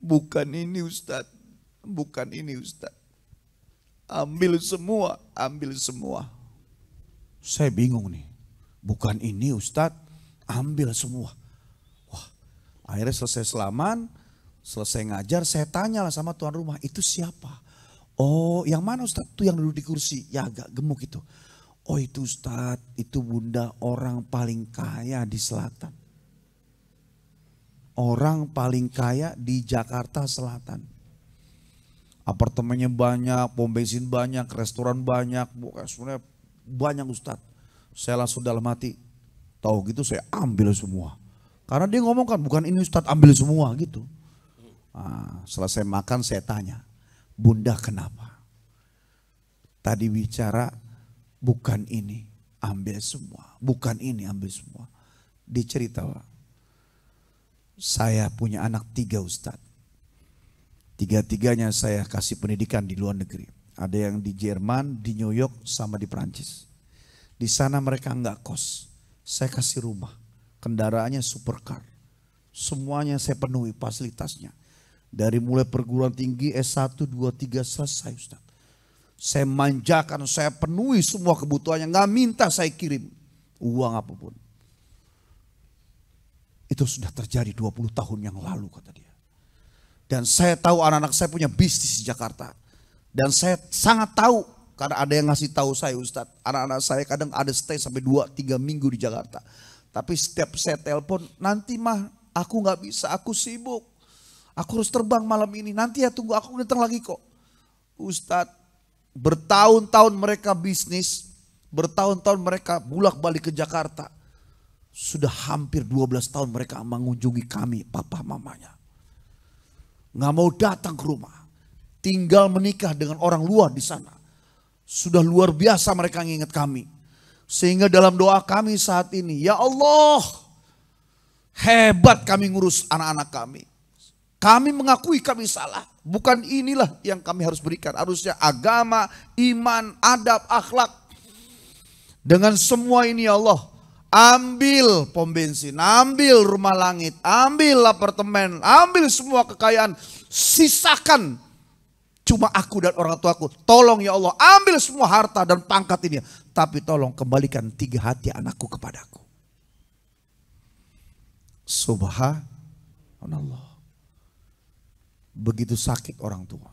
Speaker 2: Bukan ini Ustadz, bukan ini Ustadz. Ambil semua, ambil semua. Saya bingung nih. Bukan ini Ustadz, ambil semua. Wah, akhirnya selesai selaman, selesai ngajar, saya tanyalah sama tuan rumah, itu siapa? Oh, yang mana Ustadz? Itu yang duduk di kursi, ya agak gemuk itu. Oh itu Ustadz, itu bunda orang paling kaya di selatan. Orang paling kaya di Jakarta Selatan. Apartemennya banyak, pom bensin banyak, restoran banyak, sebenarnya banyak Ustadz. Saya langsung dalam hati, tahu gitu saya ambil semua. Karena dia ngomong kan, bukan ini Ustadz ambil semua gitu. Nah, selesai makan saya tanya, bunda kenapa? Tadi bicara bukan ini ambil semua, bukan ini ambil semua. Dia cerita, Pak, saya punya anak 3 Ustadz. 3-tiganya saya kasih pendidikan di luar negeri. Ada yang di Jerman, di New York, sama di Prancis. Di sana mereka enggak kos. Saya kasih rumah. Kendaraannya supercar. Semuanya saya penuhi fasilitasnya. Dari mulai perguruan tinggi S1, 2, 3 selesai Ustaz. Saya manjakan, saya penuhi semua kebutuhannya. Enggak minta saya kirim uang apapun. Itu sudah terjadi 20 tahun yang lalu kata dia. Dan saya tahu anak-anak saya punya bisnis di Jakarta. Dan saya sangat tahu, karena ada yang ngasih tahu saya Ustadz. Anak-anak saya kadang ada stay sampai 2-3 minggu di Jakarta. Tapi setiap saya telepon, nanti mah aku gak bisa, aku sibuk. Aku harus terbang malam ini, nanti ya tunggu aku datang lagi kok. Ustadz, bertahun-tahun mereka bisnis, bertahun-tahun mereka bolak-balik ke Jakarta. Sudah hampir 12 tahun mereka mengunjungi kami, papa mamanya. Nggak mau datang ke rumah, tinggal menikah dengan orang luar di sana. Sudah luar biasa mereka nginget kami. Sehingga dalam doa kami saat ini, ya Allah, hebat kami ngurus anak-anak kami. Kami mengakui kami salah, bukan inilah yang kami harus berikan. Harusnya agama, iman, adab, akhlak. Dengan semua ini ya Allah, ambil pom bensin, ambil rumah langit, ambil apartemen, ambil semua kekayaan, sisakan cuma aku dan orang tuaku. Tolong ya Allah, ambil semua harta dan pangkat ini, tapi tolong kembalikan 3 hati anakku kepadaku. Subhanallah. Begitu sakit orang tua.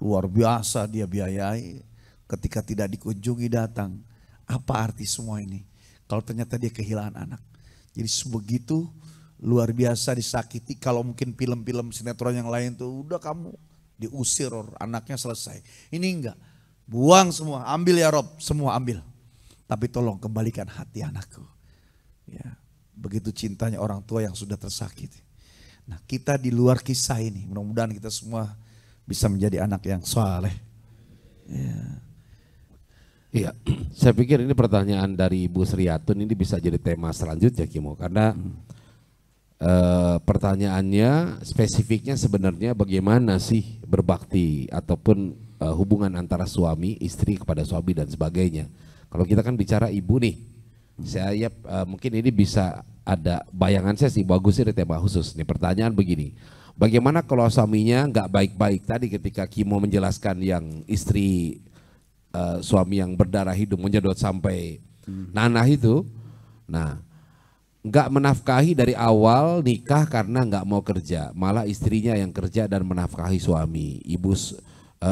Speaker 2: Luar biasa dia biayai, ketika tidak dikunjungi datang. Apa arti semua ini? Kalau ternyata dia kehilangan anak. Jadi sebegitu luar biasa disakiti. Kalau mungkin film-film sinetron yang lain tuh udah kamu diusir, anaknya selesai. Ini enggak. Buang semua, ambil ya Rob, semua ambil. Tapi tolong kembalikan hati anakku. Ya, begitu cintanya orang tua yang sudah tersakiti. Nah, kita di luar kisah ini, mudah-mudahan kita semua bisa menjadi anak yang saleh. Ya.
Speaker 1: Iya, saya pikir ini pertanyaan dari Ibu Sriatun ini bisa jadi tema selanjutnya Kimo, karena pertanyaannya spesifiknya sebenarnya bagaimana sih berbakti ataupun hubungan antara suami, istri kepada suami dan sebagainya. Kalau kita kan bicara ibu nih, saya mungkin ini bisa ada bayangan saya sih bagus sih tema khusus. Nih pertanyaan begini, bagaimana kalau suaminya nggak baik-baik tadi ketika Kimo menjelaskan yang istri suami yang berdarah hidung menyedot sampai nanah itu, nah nggak menafkahi dari awal nikah karena nggak mau kerja, malah istrinya yang kerja dan menafkahi suami,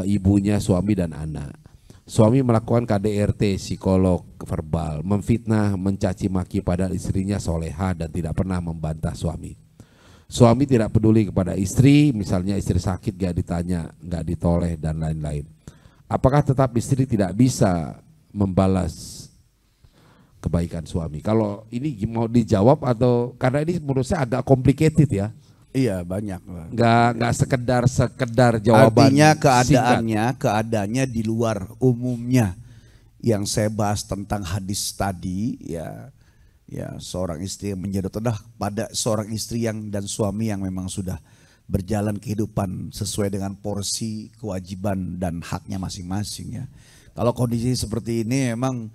Speaker 1: ibunya suami dan anak. Suami melakukan KDRT, psikolog, verbal, memfitnah, mencaci maki padahal istrinya soleha dan tidak pernah membantah suami. Suami tidak peduli kepada istri, misalnya istri sakit gak ditanya, gak ditoleh dan lain-lain. Apakah tetap istri tidak bisa membalas kebaikan suami? Kalau ini mau dijawab atau karena ini menurut saya agak complicated ya.
Speaker 2: Iya banyak.
Speaker 1: Nggak sekedar jawaban.
Speaker 2: Artinya keadaannya di luar umumnya. Yang saya bahas tentang hadis tadi ya seorang istri yang menyedot pada seorang istri yang dan suami yang memang sudah berjalan kehidupan sesuai dengan porsi kewajiban dan haknya masing-masing ya. Kalau kondisi seperti ini memang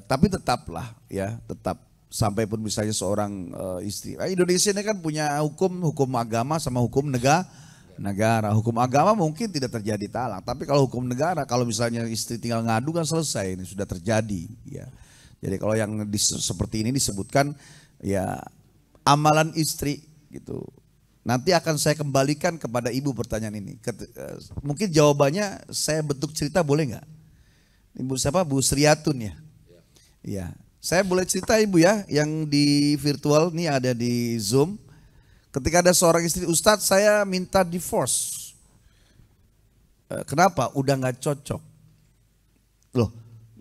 Speaker 2: tapi tetaplah ya tetap. Sampai pun misalnya seorang istri, Indonesia ini kan punya hukum agama sama hukum negara. Hukum agama mungkin tidak terjadi talak, tapi kalau hukum negara, kalau misalnya istri tinggal ngadu kan selesai, ini sudah terjadi. Ya. Jadi kalau yang seperti ini disebutkan ya amalan istri gitu. Nanti akan saya kembalikan kepada ibu pertanyaan ini. Mungkin jawabannya saya bentuk cerita boleh nggak? Ibu siapa? Bu Sriatun ya. Ya, saya boleh cerita ibu ya, yang di virtual nih ada di Zoom. Ketika ada seorang istri, Ustadz saya minta divorce. Kenapa? Udah nggak cocok. Loh,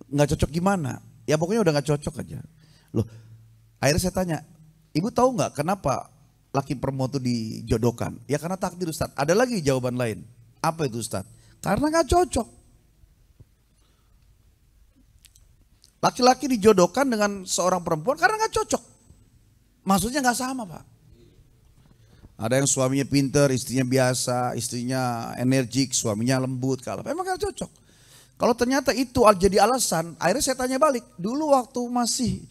Speaker 2: nggak cocok gimana? Ya pokoknya udah nggak cocok aja. Loh, akhirnya saya tanya, ibu tahu nggak kenapa laki perempuan itu dijodohkan? Ya karena takdir Ustadz. Ada lagi jawaban lain. Apa itu Ustadz? Karena nggak cocok. Laki-laki dijodohkan dengan seorang perempuan karena nggak cocok. Maksudnya nggak sama Pak. Ada yang suaminya pinter, istrinya biasa, istrinya energik, suaminya lembut. Kalau memang nggak cocok. Kalau ternyata itu jadi alasan, akhirnya saya tanya balik. Dulu waktu masih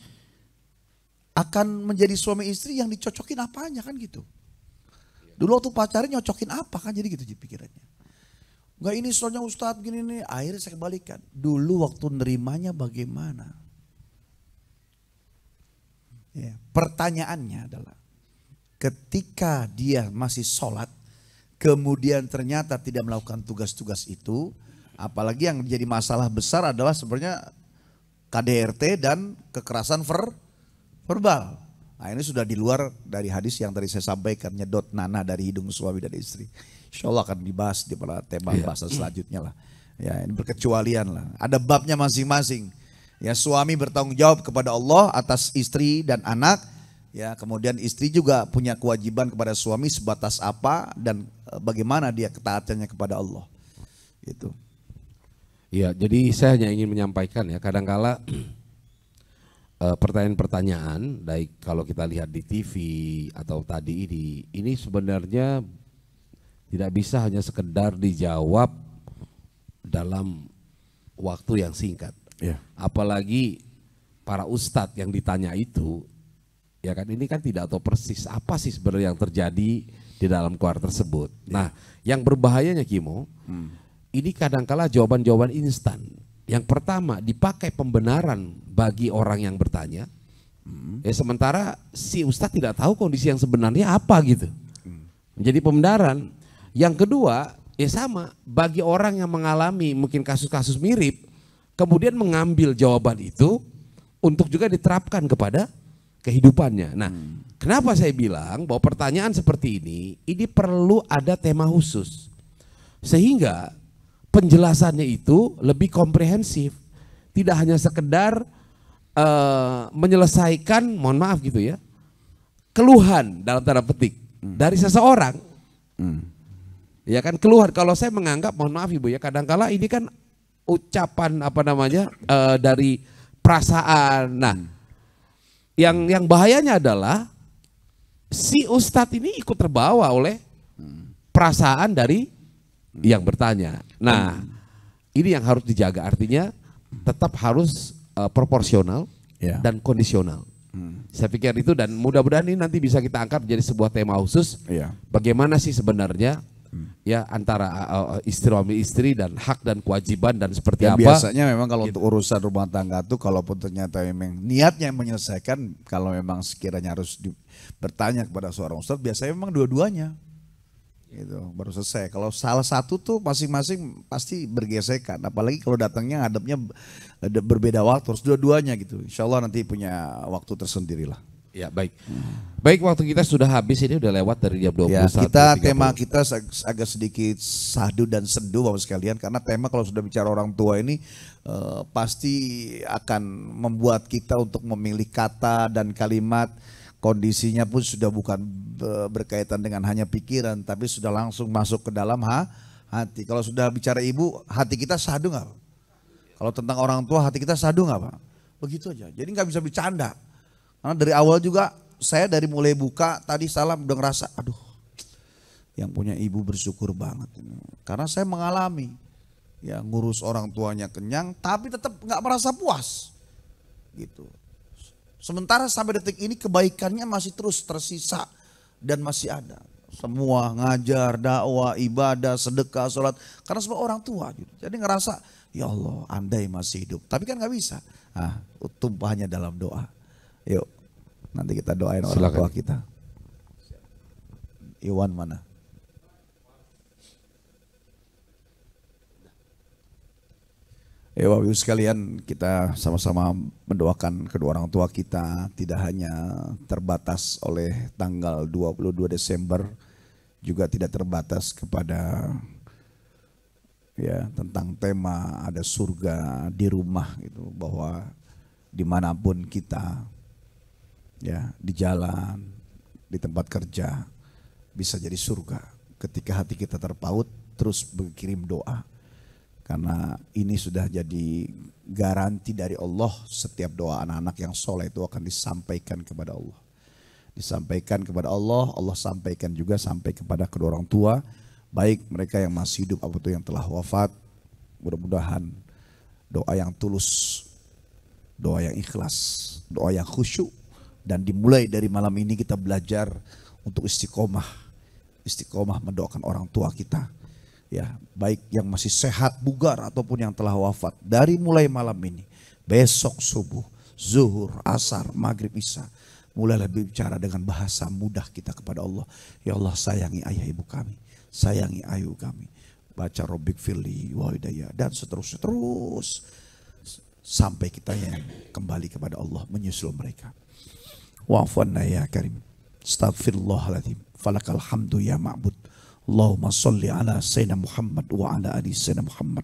Speaker 2: akan menjadi suami istri yang dicocokin apanya kan gitu. Dulu waktu pacaran nyocokin apa kan, jadi gitu pikirannya. Enggak ini soalnya Ustadz gini nih, akhirnya saya kembalikan. Dulu waktu nerimanya bagaimana? Ya, pertanyaannya adalah ketika dia masih sholat, kemudian ternyata tidak melakukan tugas-tugas itu, apalagi yang menjadi masalah besar adalah sebenarnya KDRT dan kekerasan verbal. Nah ini sudah di luar dari hadis yang tadi saya sampaikan, nyedot nanah dari hidung suami dan istri. Insya Allah akan dibahas di pada tema bahasan selanjutnya lah. Ya ini berkecualian lah. Ada babnya masing-masing. Ya suami bertanggung jawab kepada Allah atas istri dan anak. Ya kemudian istri juga punya kewajiban kepada suami sebatas apa dan bagaimana dia ketaatannya kepada Allah. Itu.
Speaker 1: Ya jadi saya hanya ingin menyampaikan ya kadangkala pertanyaan-pertanyaan, baik kalau kita lihat di TV atau tadi ini sebenarnya tidak bisa hanya sekedar dijawab dalam waktu yang singkat.
Speaker 2: Ya.
Speaker 1: Apalagi para ustadz yang ditanya itu, ya kan ini kan tidak tahu persis apa sih sebenarnya yang terjadi di dalam keluarga tersebut. Nah, yang berbahayanya Kimo, ini kadangkala jawaban-jawaban instan. Yang pertama dipakai pembenaran bagi orang yang bertanya, ya sementara si ustadz tidak tahu kondisi yang sebenarnya apa gitu. Menjadi pembenaran. Yang kedua, ya sama bagi orang yang mengalami mungkin kasus-kasus mirip, kemudian mengambil jawaban itu untuk juga diterapkan kepada kehidupannya. Nah, kenapa saya bilang bahwa pertanyaan seperti ini perlu ada tema khusus. Sehingga penjelasannya itu lebih komprehensif. Tidak hanya sekedar menyelesaikan, mohon maaf gitu ya, keluhan dalam tanda petik dari seseorang. Ya kan keluhan, kalau saya menganggap, mohon maaf Ibu ya, kadangkala ini kan ucapan dari perasaan. Nah, yang bahayanya adalah si ustadz ini ikut terbawa oleh perasaan dari yang bertanya. Nah, ini yang harus dijaga, artinya tetap harus proporsional dan kondisional. Saya pikir itu, dan mudah-mudahan ini nanti bisa kita angkat menjadi sebuah tema khusus. Bagaimana sih sebenarnya ya antara suami istri dan hak dan kewajiban dan seperti apa.
Speaker 2: Biasanya memang kalau untuk urusan rumah tangga tuh, kalaupun ternyata memang niatnya menyelesaikan, kalau memang sekiranya harus bertanya kepada seorang ustadz, biasanya memang dua-duanya gitu baru selesai. Kalau salah satu tuh masing-masing pasti bergesekan, apalagi kalau datangnya ngadepnya berbeda waktu, harus dua-duanya gitu. Insya Allah nanti punya waktu tersendiri lah.
Speaker 1: Ya baik. Baik, waktu kita sudah habis, ini udah lewat dari jam 21.
Speaker 2: Ya, tema kita agak sedikit sahdu dan sendu Bapak sekalian, karena tema kalau sudah bicara orang tua ini pasti akan membuat kita untuk memilih kata dan kalimat. Kondisinya pun sudah bukan berkaitan dengan hanya pikiran, tapi sudah langsung masuk ke dalam hati. Kalau sudah bicara ibu, hati kita sahdu nggak? Kalau tentang orang tua, hati kita sahdu nggak Pak? Begitu aja. Jadi nggak bisa bercanda. Karena dari awal juga saya dari mulai buka tadi salam udah ngerasa, aduh, yang punya ibu bersyukur banget. Karena saya mengalami ya ngurus orang tuanya kenyang, tapi tetap nggak merasa puas, gitu. Sementara sampai detik ini kebaikannya masih terus tersisa dan masih ada. Semua ngajar, dakwah, ibadah, sedekah, sholat, karena semua orang tua. Gitu. Jadi ngerasa, ya Allah, andai masih hidup. Tapi kan nggak bisa. Tumpahnya dalam doa. Yuk. Nanti kita doain orang
Speaker 1: Silakan.
Speaker 2: tua kita. Iwan mana? Ya Bapak Ibu sekalian, kita sama-sama mendoakan kedua orang tua kita, tidak hanya terbatas oleh tanggal 22 Desember, juga tidak terbatas kepada ya tentang tema ada surga di rumah gitu, bahwa dimanapun kita ya, di jalan, di tempat kerja, bisa jadi surga ketika hati kita terpaut terus berkirim doa. Karena ini sudah jadi garansi dari Allah, setiap doa anak-anak yang soleh itu akan disampaikan kepada Allah. Disampaikan kepada Allah, Allah sampaikan juga sampai kepada kedua orang tua, baik mereka yang masih hidup atau yang telah wafat. Mudah-mudahan doa yang tulus, doa yang ikhlas, doa yang khusyuk, dan dimulai dari malam ini kita belajar untuk istiqomah mendoakan orang tua kita. Ya, baik yang masih sehat, bugar ataupun yang telah wafat. Dari mulai malam ini, besok subuh, zuhur, asar, maghrib, isya, mulailah berbicara dengan bahasa mudah kita kepada Allah. Ya Allah, sayangi ayah ibu kami, sayangi ayu kami. Baca Rabbik firli walidayya dan seterusnya, terus sampai kita yang kembali kepada Allah, menyusul mereka. Wa'afanna ya karim, astaghfirullahaladzim, falakal hamdu ya ma'bud. Allahumma salli ala Sayyidina Muhammad wa ala ali Sayyidina Muhammad.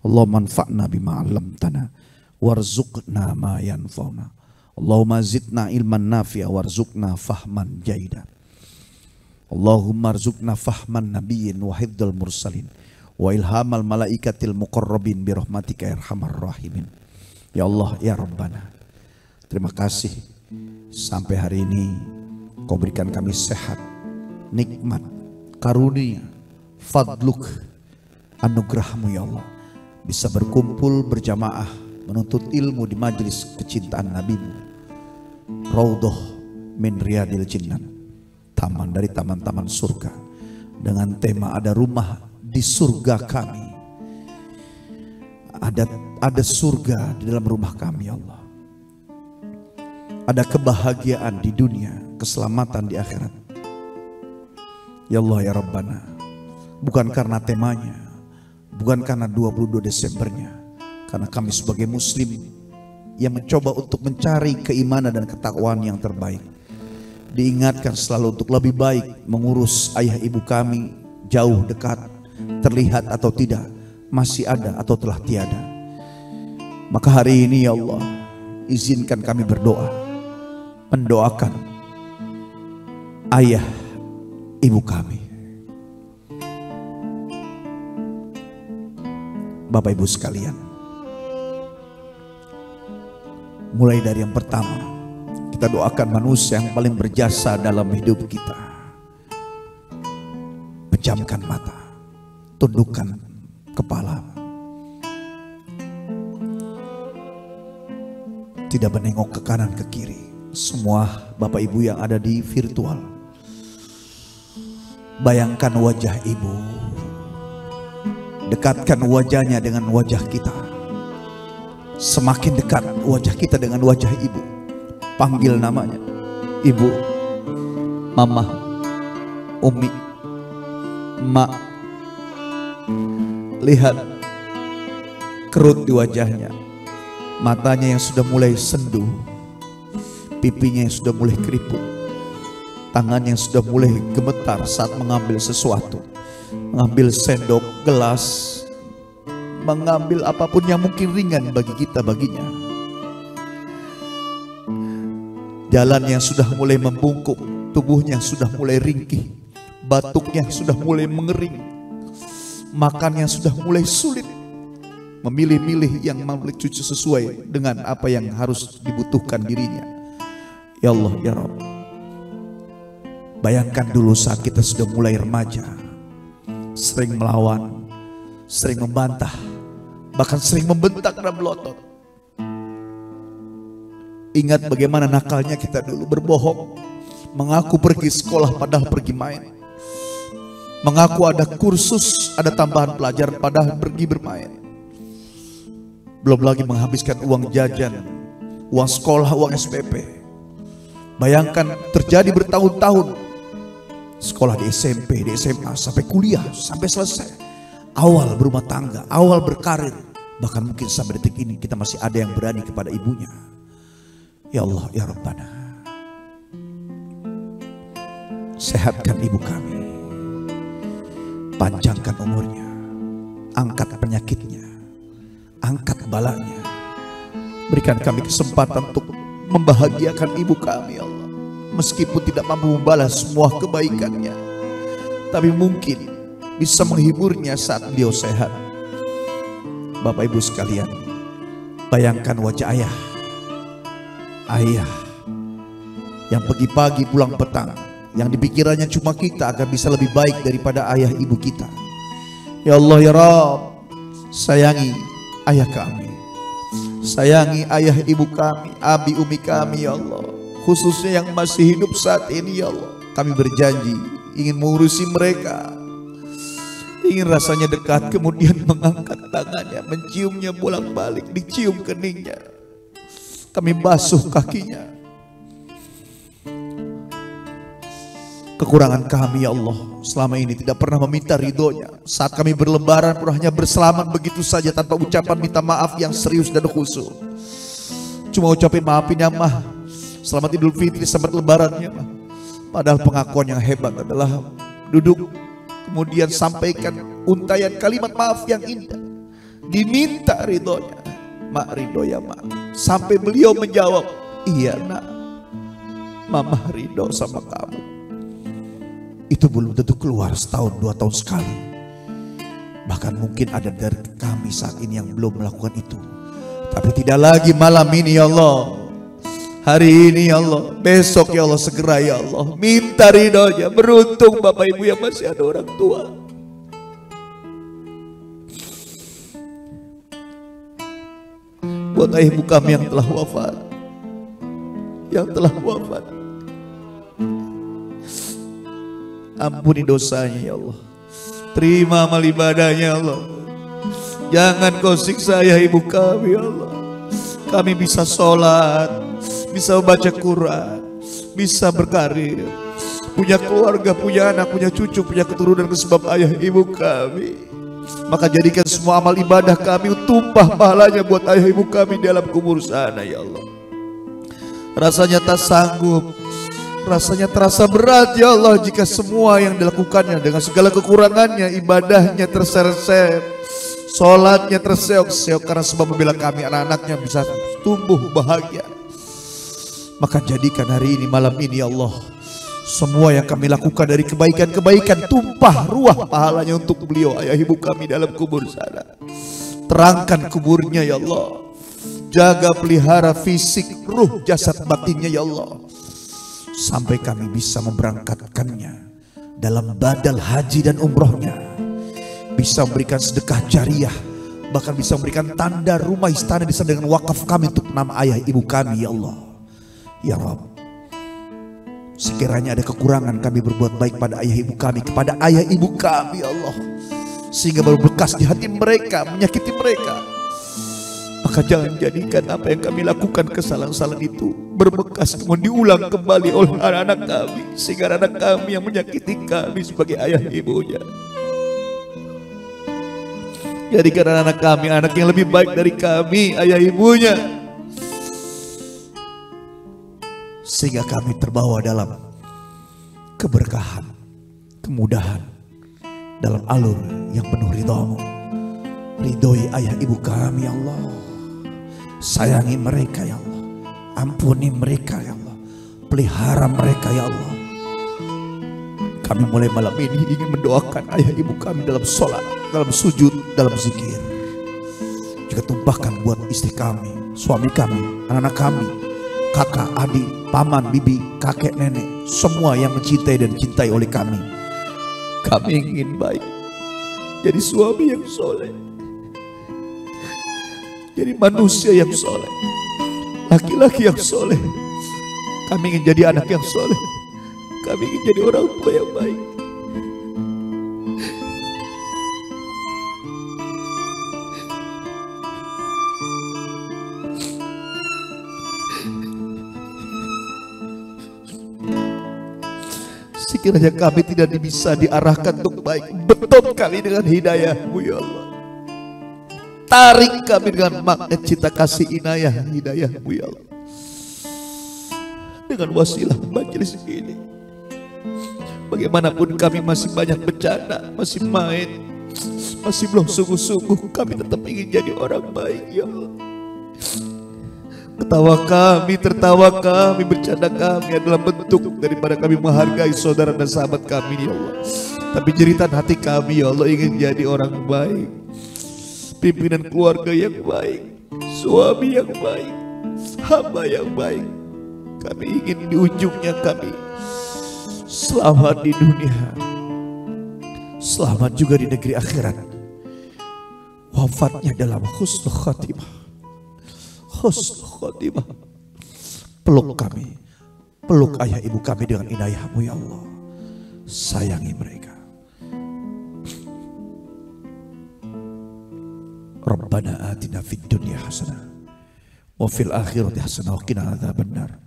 Speaker 2: Allahumma anfa'na bima 'allamtana warzuqna ma yanfa'una. Allahumma zidna ilman nafi'a warzuqna fahman jaida. Allahumma arzuqna fahman nabiyyin wa hifdzal mursalin wa ilhamal malaikatil muqarrabin bi rahmatika ya arhamar rahimin. Ya Allah ya Rabbana, terima kasih sampai hari ini Kau berikan kami sehat, nikmat, karunia, fadluk, anugerahmu ya Allah, bisa berkumpul berjamaah menuntut ilmu di majelis kecintaan Nabimu, Raudhah min riyadil jinnan, taman dari taman-taman surga, dengan tema ada rumah di surga kami, ada surga di dalam rumah kami ya Allah, ada kebahagiaan di dunia, keselamatan di akhirat. Ya Allah ya Rabbana, bukan karena temanya, bukan karena 22 Desembernya, karena kami sebagai muslim yang mencoba untuk mencari keimanan dan ketakwaan yang terbaik, diingatkan selalu untuk lebih baik mengurus ayah ibu kami, jauh dekat, terlihat atau tidak, masih ada atau telah tiada. Maka hari ini ya Allah, izinkan kami berdoa, mendoakan ayah ibu kami. Bapak ibu sekalian, mulai dari yang pertama, kita doakan manusia yang paling berjasa dalam hidup kita. Pejamkan mata, tundukkan kepala, tidak menengok ke kanan ke kiri. Semua bapak ibu yang ada di virtual, bayangkan wajah ibu, dekatkan wajahnya dengan wajah kita. Semakin dekat wajah kita dengan wajah ibu, panggil namanya, ibu, mama, umi, mak. Lihat kerut di wajahnya, matanya yang sudah mulai sendu, pipinya yang sudah mulai keriput, tangannya yang sudah mulai gemetar saat mengambil sesuatu, mengambil sendok, gelas, mengambil apapun yang mungkin ringan bagi kita baginya. Jalan yang sudah mulai membungkuk, tubuhnya sudah mulai ringkih, batuknya sudah mulai mengering, makannya sudah mulai sulit, memilih-milih yang cucu sesuai dengan apa yang harus dibutuhkan dirinya. Ya Allah ya Rabb, bayangkan dulu saat kita sudah mulai remaja, sering melawan, sering membantah, bahkan sering membentak dan melotot. Ingat bagaimana nakalnya kita dulu, berbohong, mengaku pergi sekolah padahal pergi main, mengaku ada kursus, ada tambahan pelajaran padahal pergi bermain. Belum lagi menghabiskan uang jajan, uang sekolah, uang SPP. Bayangkan terjadi bertahun-tahun, sekolah di SMP, di SMA, sampai kuliah, sampai selesai. Awal berumah tangga, awal berkarir, bahkan mungkin sampai detik ini kita masih ada yang berani kepada ibunya. Ya Allah, ya Rabbana, sehatkan ibu kami, panjangkan umurnya, angkat penyakitnya, angkat balanya. Berikan kami kesempatan untuk membahagiakan ibu kami, ya Allah. Meskipun tidak mampu membalas semua kebaikannya, tapi mungkin bisa menghiburnya saat beliau sehat. Bapak Ibu sekalian, bayangkan wajah ayah. Ayah yang pagi-pagi pulang petang, yang dipikirannya cuma kita agar bisa lebih baik daripada ayah ibu kita. Ya Allah, ya Rabb, sayangi ayah kami, sayangi ayah ibu kami, abi umi kami, ya Allah. Khususnya yang masih hidup saat ini, ya Allah. Kami berjanji ingin mengurusi mereka, ingin rasanya dekat, kemudian mengangkat tangannya, menciumnya bolak-balik, dicium keningnya, kami basuh kakinya. Kekurangan kami, ya Allah, selama ini tidak pernah meminta ridhonya. Saat kami berlebaran pun hanya berselamat begitu saja tanpa ucapan minta maaf yang serius dan khusyuk. Cuma ucapin maafin ya mah, selamat Idul Fitri, selamat lebarannya mah. Padahal pengakuan yang hebat adalah duduk kemudian sampaikan untayan kalimat maaf yang indah, diminta ridhonya. Mak, ridho ya mak. Sampai beliau menjawab, iya nak, mama ridho sama kamu. Itu belum tentu keluar setahun 2 tahun sekali. Bahkan mungkin ada dari kami saat ini yang belum melakukan itu. Tapi tidak lagi malam ini, ya Allah, hari ini, ya Allah, besok, ya Allah, segera, ya Allah, minta ridhonya. Beruntung Bapak Ibu yang masih ada orang tua. Buat ayah ibu kami yang telah wafat, ampuni dosanya, ya Allah. Terima amal ibadahnya, ya Allah. Jangan kau siksa ayah ibu kami, ya Allah. Kami bisa sholat, bisa membaca Quran, bisa berkarir, punya keluarga, punya anak, punya cucu, punya keturunan sebab ayah ibu kami. Maka jadikan semua amal ibadah kami tumpah pahalanya buat ayah ibu kami dalam kubur sana, ya Allah. Rasanya tak sanggup, rasanya terasa berat, ya Allah, jika semua yang dilakukannya dengan segala kekurangannya, ibadahnya terseret-seret, sholatnya terseok-seok, karena sebab membela kami anak-anaknya bisa tumbuh bahagia. Maka jadikan hari ini, malam ini, ya Allah, semua yang kami lakukan dari kebaikan-kebaikan tumpah ruah pahalanya untuk beliau, ayah ibu kami dalam kubur sana. Terangkan kuburnya, ya Allah. Jaga pelihara fisik, ruh, jasad, batinnya, ya Allah. Sampai kami bisa memberangkatkannya dalam badal haji dan umrohnya. Bisa memberikan sedekah jariah, bahkan bisa memberikan tanda rumah istana di sana dengan wakaf kami untuk nama ayah ibu kami, ya Allah. Ya Rabb, sekiranya ada kekurangan kami berbuat baik pada ayah ibu kami, kepada ayah ibu kami, ya Allah, sehingga berbekas di hati mereka, menyakiti mereka, maka jangan jadikan apa yang kami lakukan, kesalahan-kesalahan itu berbekas kemudian diulang kembali oleh anak-anak kami, sehingga anak kami yang menyakiti kami sebagai ayah ibunya. Jadikan anak kami anak yang lebih baik dari kami, ayah ibunya, sehingga kami terbawa dalam keberkahan, kemudahan, dalam alur yang penuh ridho-Mu. Ridhoi ayah ibu kami, ya Allah. Sayangi mereka, ya Allah. Ampuni mereka, ya Allah. Pelihara mereka, ya Allah. Kami mulai malam ini ingin mendoakan ayah ibu kami dalam sholat, dalam sujud, dalam zikir. Juga tumpahkan buat istri kami, suami kami, anak-anak kami, kakak, adik, paman, bibi, kakek, nenek, semua yang mencintai dan dicintai oleh kami. Kami ingin baik, jadi suami yang soleh, jadi manusia yang soleh, laki-laki yang soleh. Kami ingin jadi anak yang soleh, kami ingin jadi orang tua yang baik. Sekiranya kami tidak bisa diarahkan untuk baik, beton kami dengan hidayah-Mu ya Allah. Tarik kami dengan magnet cinta kasih inayah hidayah-Mu ya Allah. Dengan wasilah majelis ini, bagaimanapun kami masih banyak bercanda, masih main, masih belum sungguh-sungguh, kami tetap ingin jadi orang baik ya Allah. Ketawa kami, tertawa kami, bercanda kami adalah bentuk daripada kami menghargai saudara dan sahabat kami ya Allah. Tapi jeritan hati kami ya Allah ingin jadi orang baik, pimpinan keluarga yang baik, suami yang baik, hamba yang baik. Kami ingin di ujungnya kami selamat di dunia, selamat juga di negeri akhirat. Wafatnya dalam husnul khatimah, husnul khatimah. Peluk kami, peluk ayah ibu kami dengan inayah-Mu ya Allah. Sayangi mereka. Rabbana atina fid dunya hasanah wa fil akhirati hasanah wa qina adzabannar.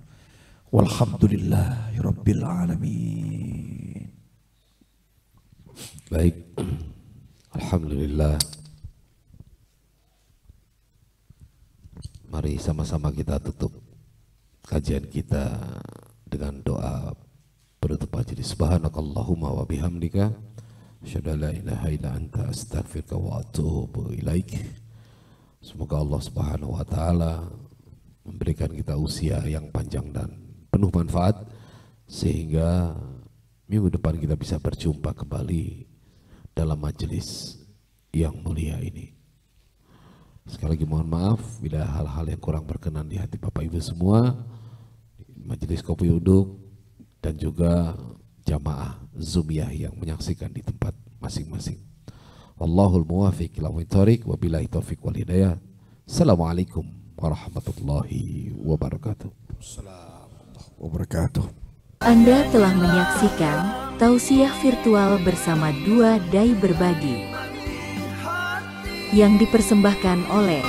Speaker 2: Walhamdulillahi rabbil alamin.
Speaker 1: Baik, alhamdulillah. Mari sama-sama kita tutup kajian kita dengan doa penutup majelis. Subhanakallahumma wa bihamdika asyhadu an la ilaha illa anta astaghfiruka wa atubu ilaik. Semoga Allah Subhanahu wa taala memberikan kita usia yang panjang dan penuh manfaat sehingga minggu depan kita bisa berjumpa kembali dalam majelis yang mulia ini. Sekali lagi mohon maaf bila hal-hal yang kurang berkenan di hati Bapak Ibu semua, majelis Kopi Uduk dan juga jamaah Zumiyah yang menyaksikan di tempat masing-masing. Wallahul muwafiq ila thoriq wa billahi taufiq wal hidayah. Assalamualaikum warahmatullahi wabarakatuh.
Speaker 3: Anda telah menyaksikan tausiah virtual bersama dua dai berbagi yang dipersembahkan oleh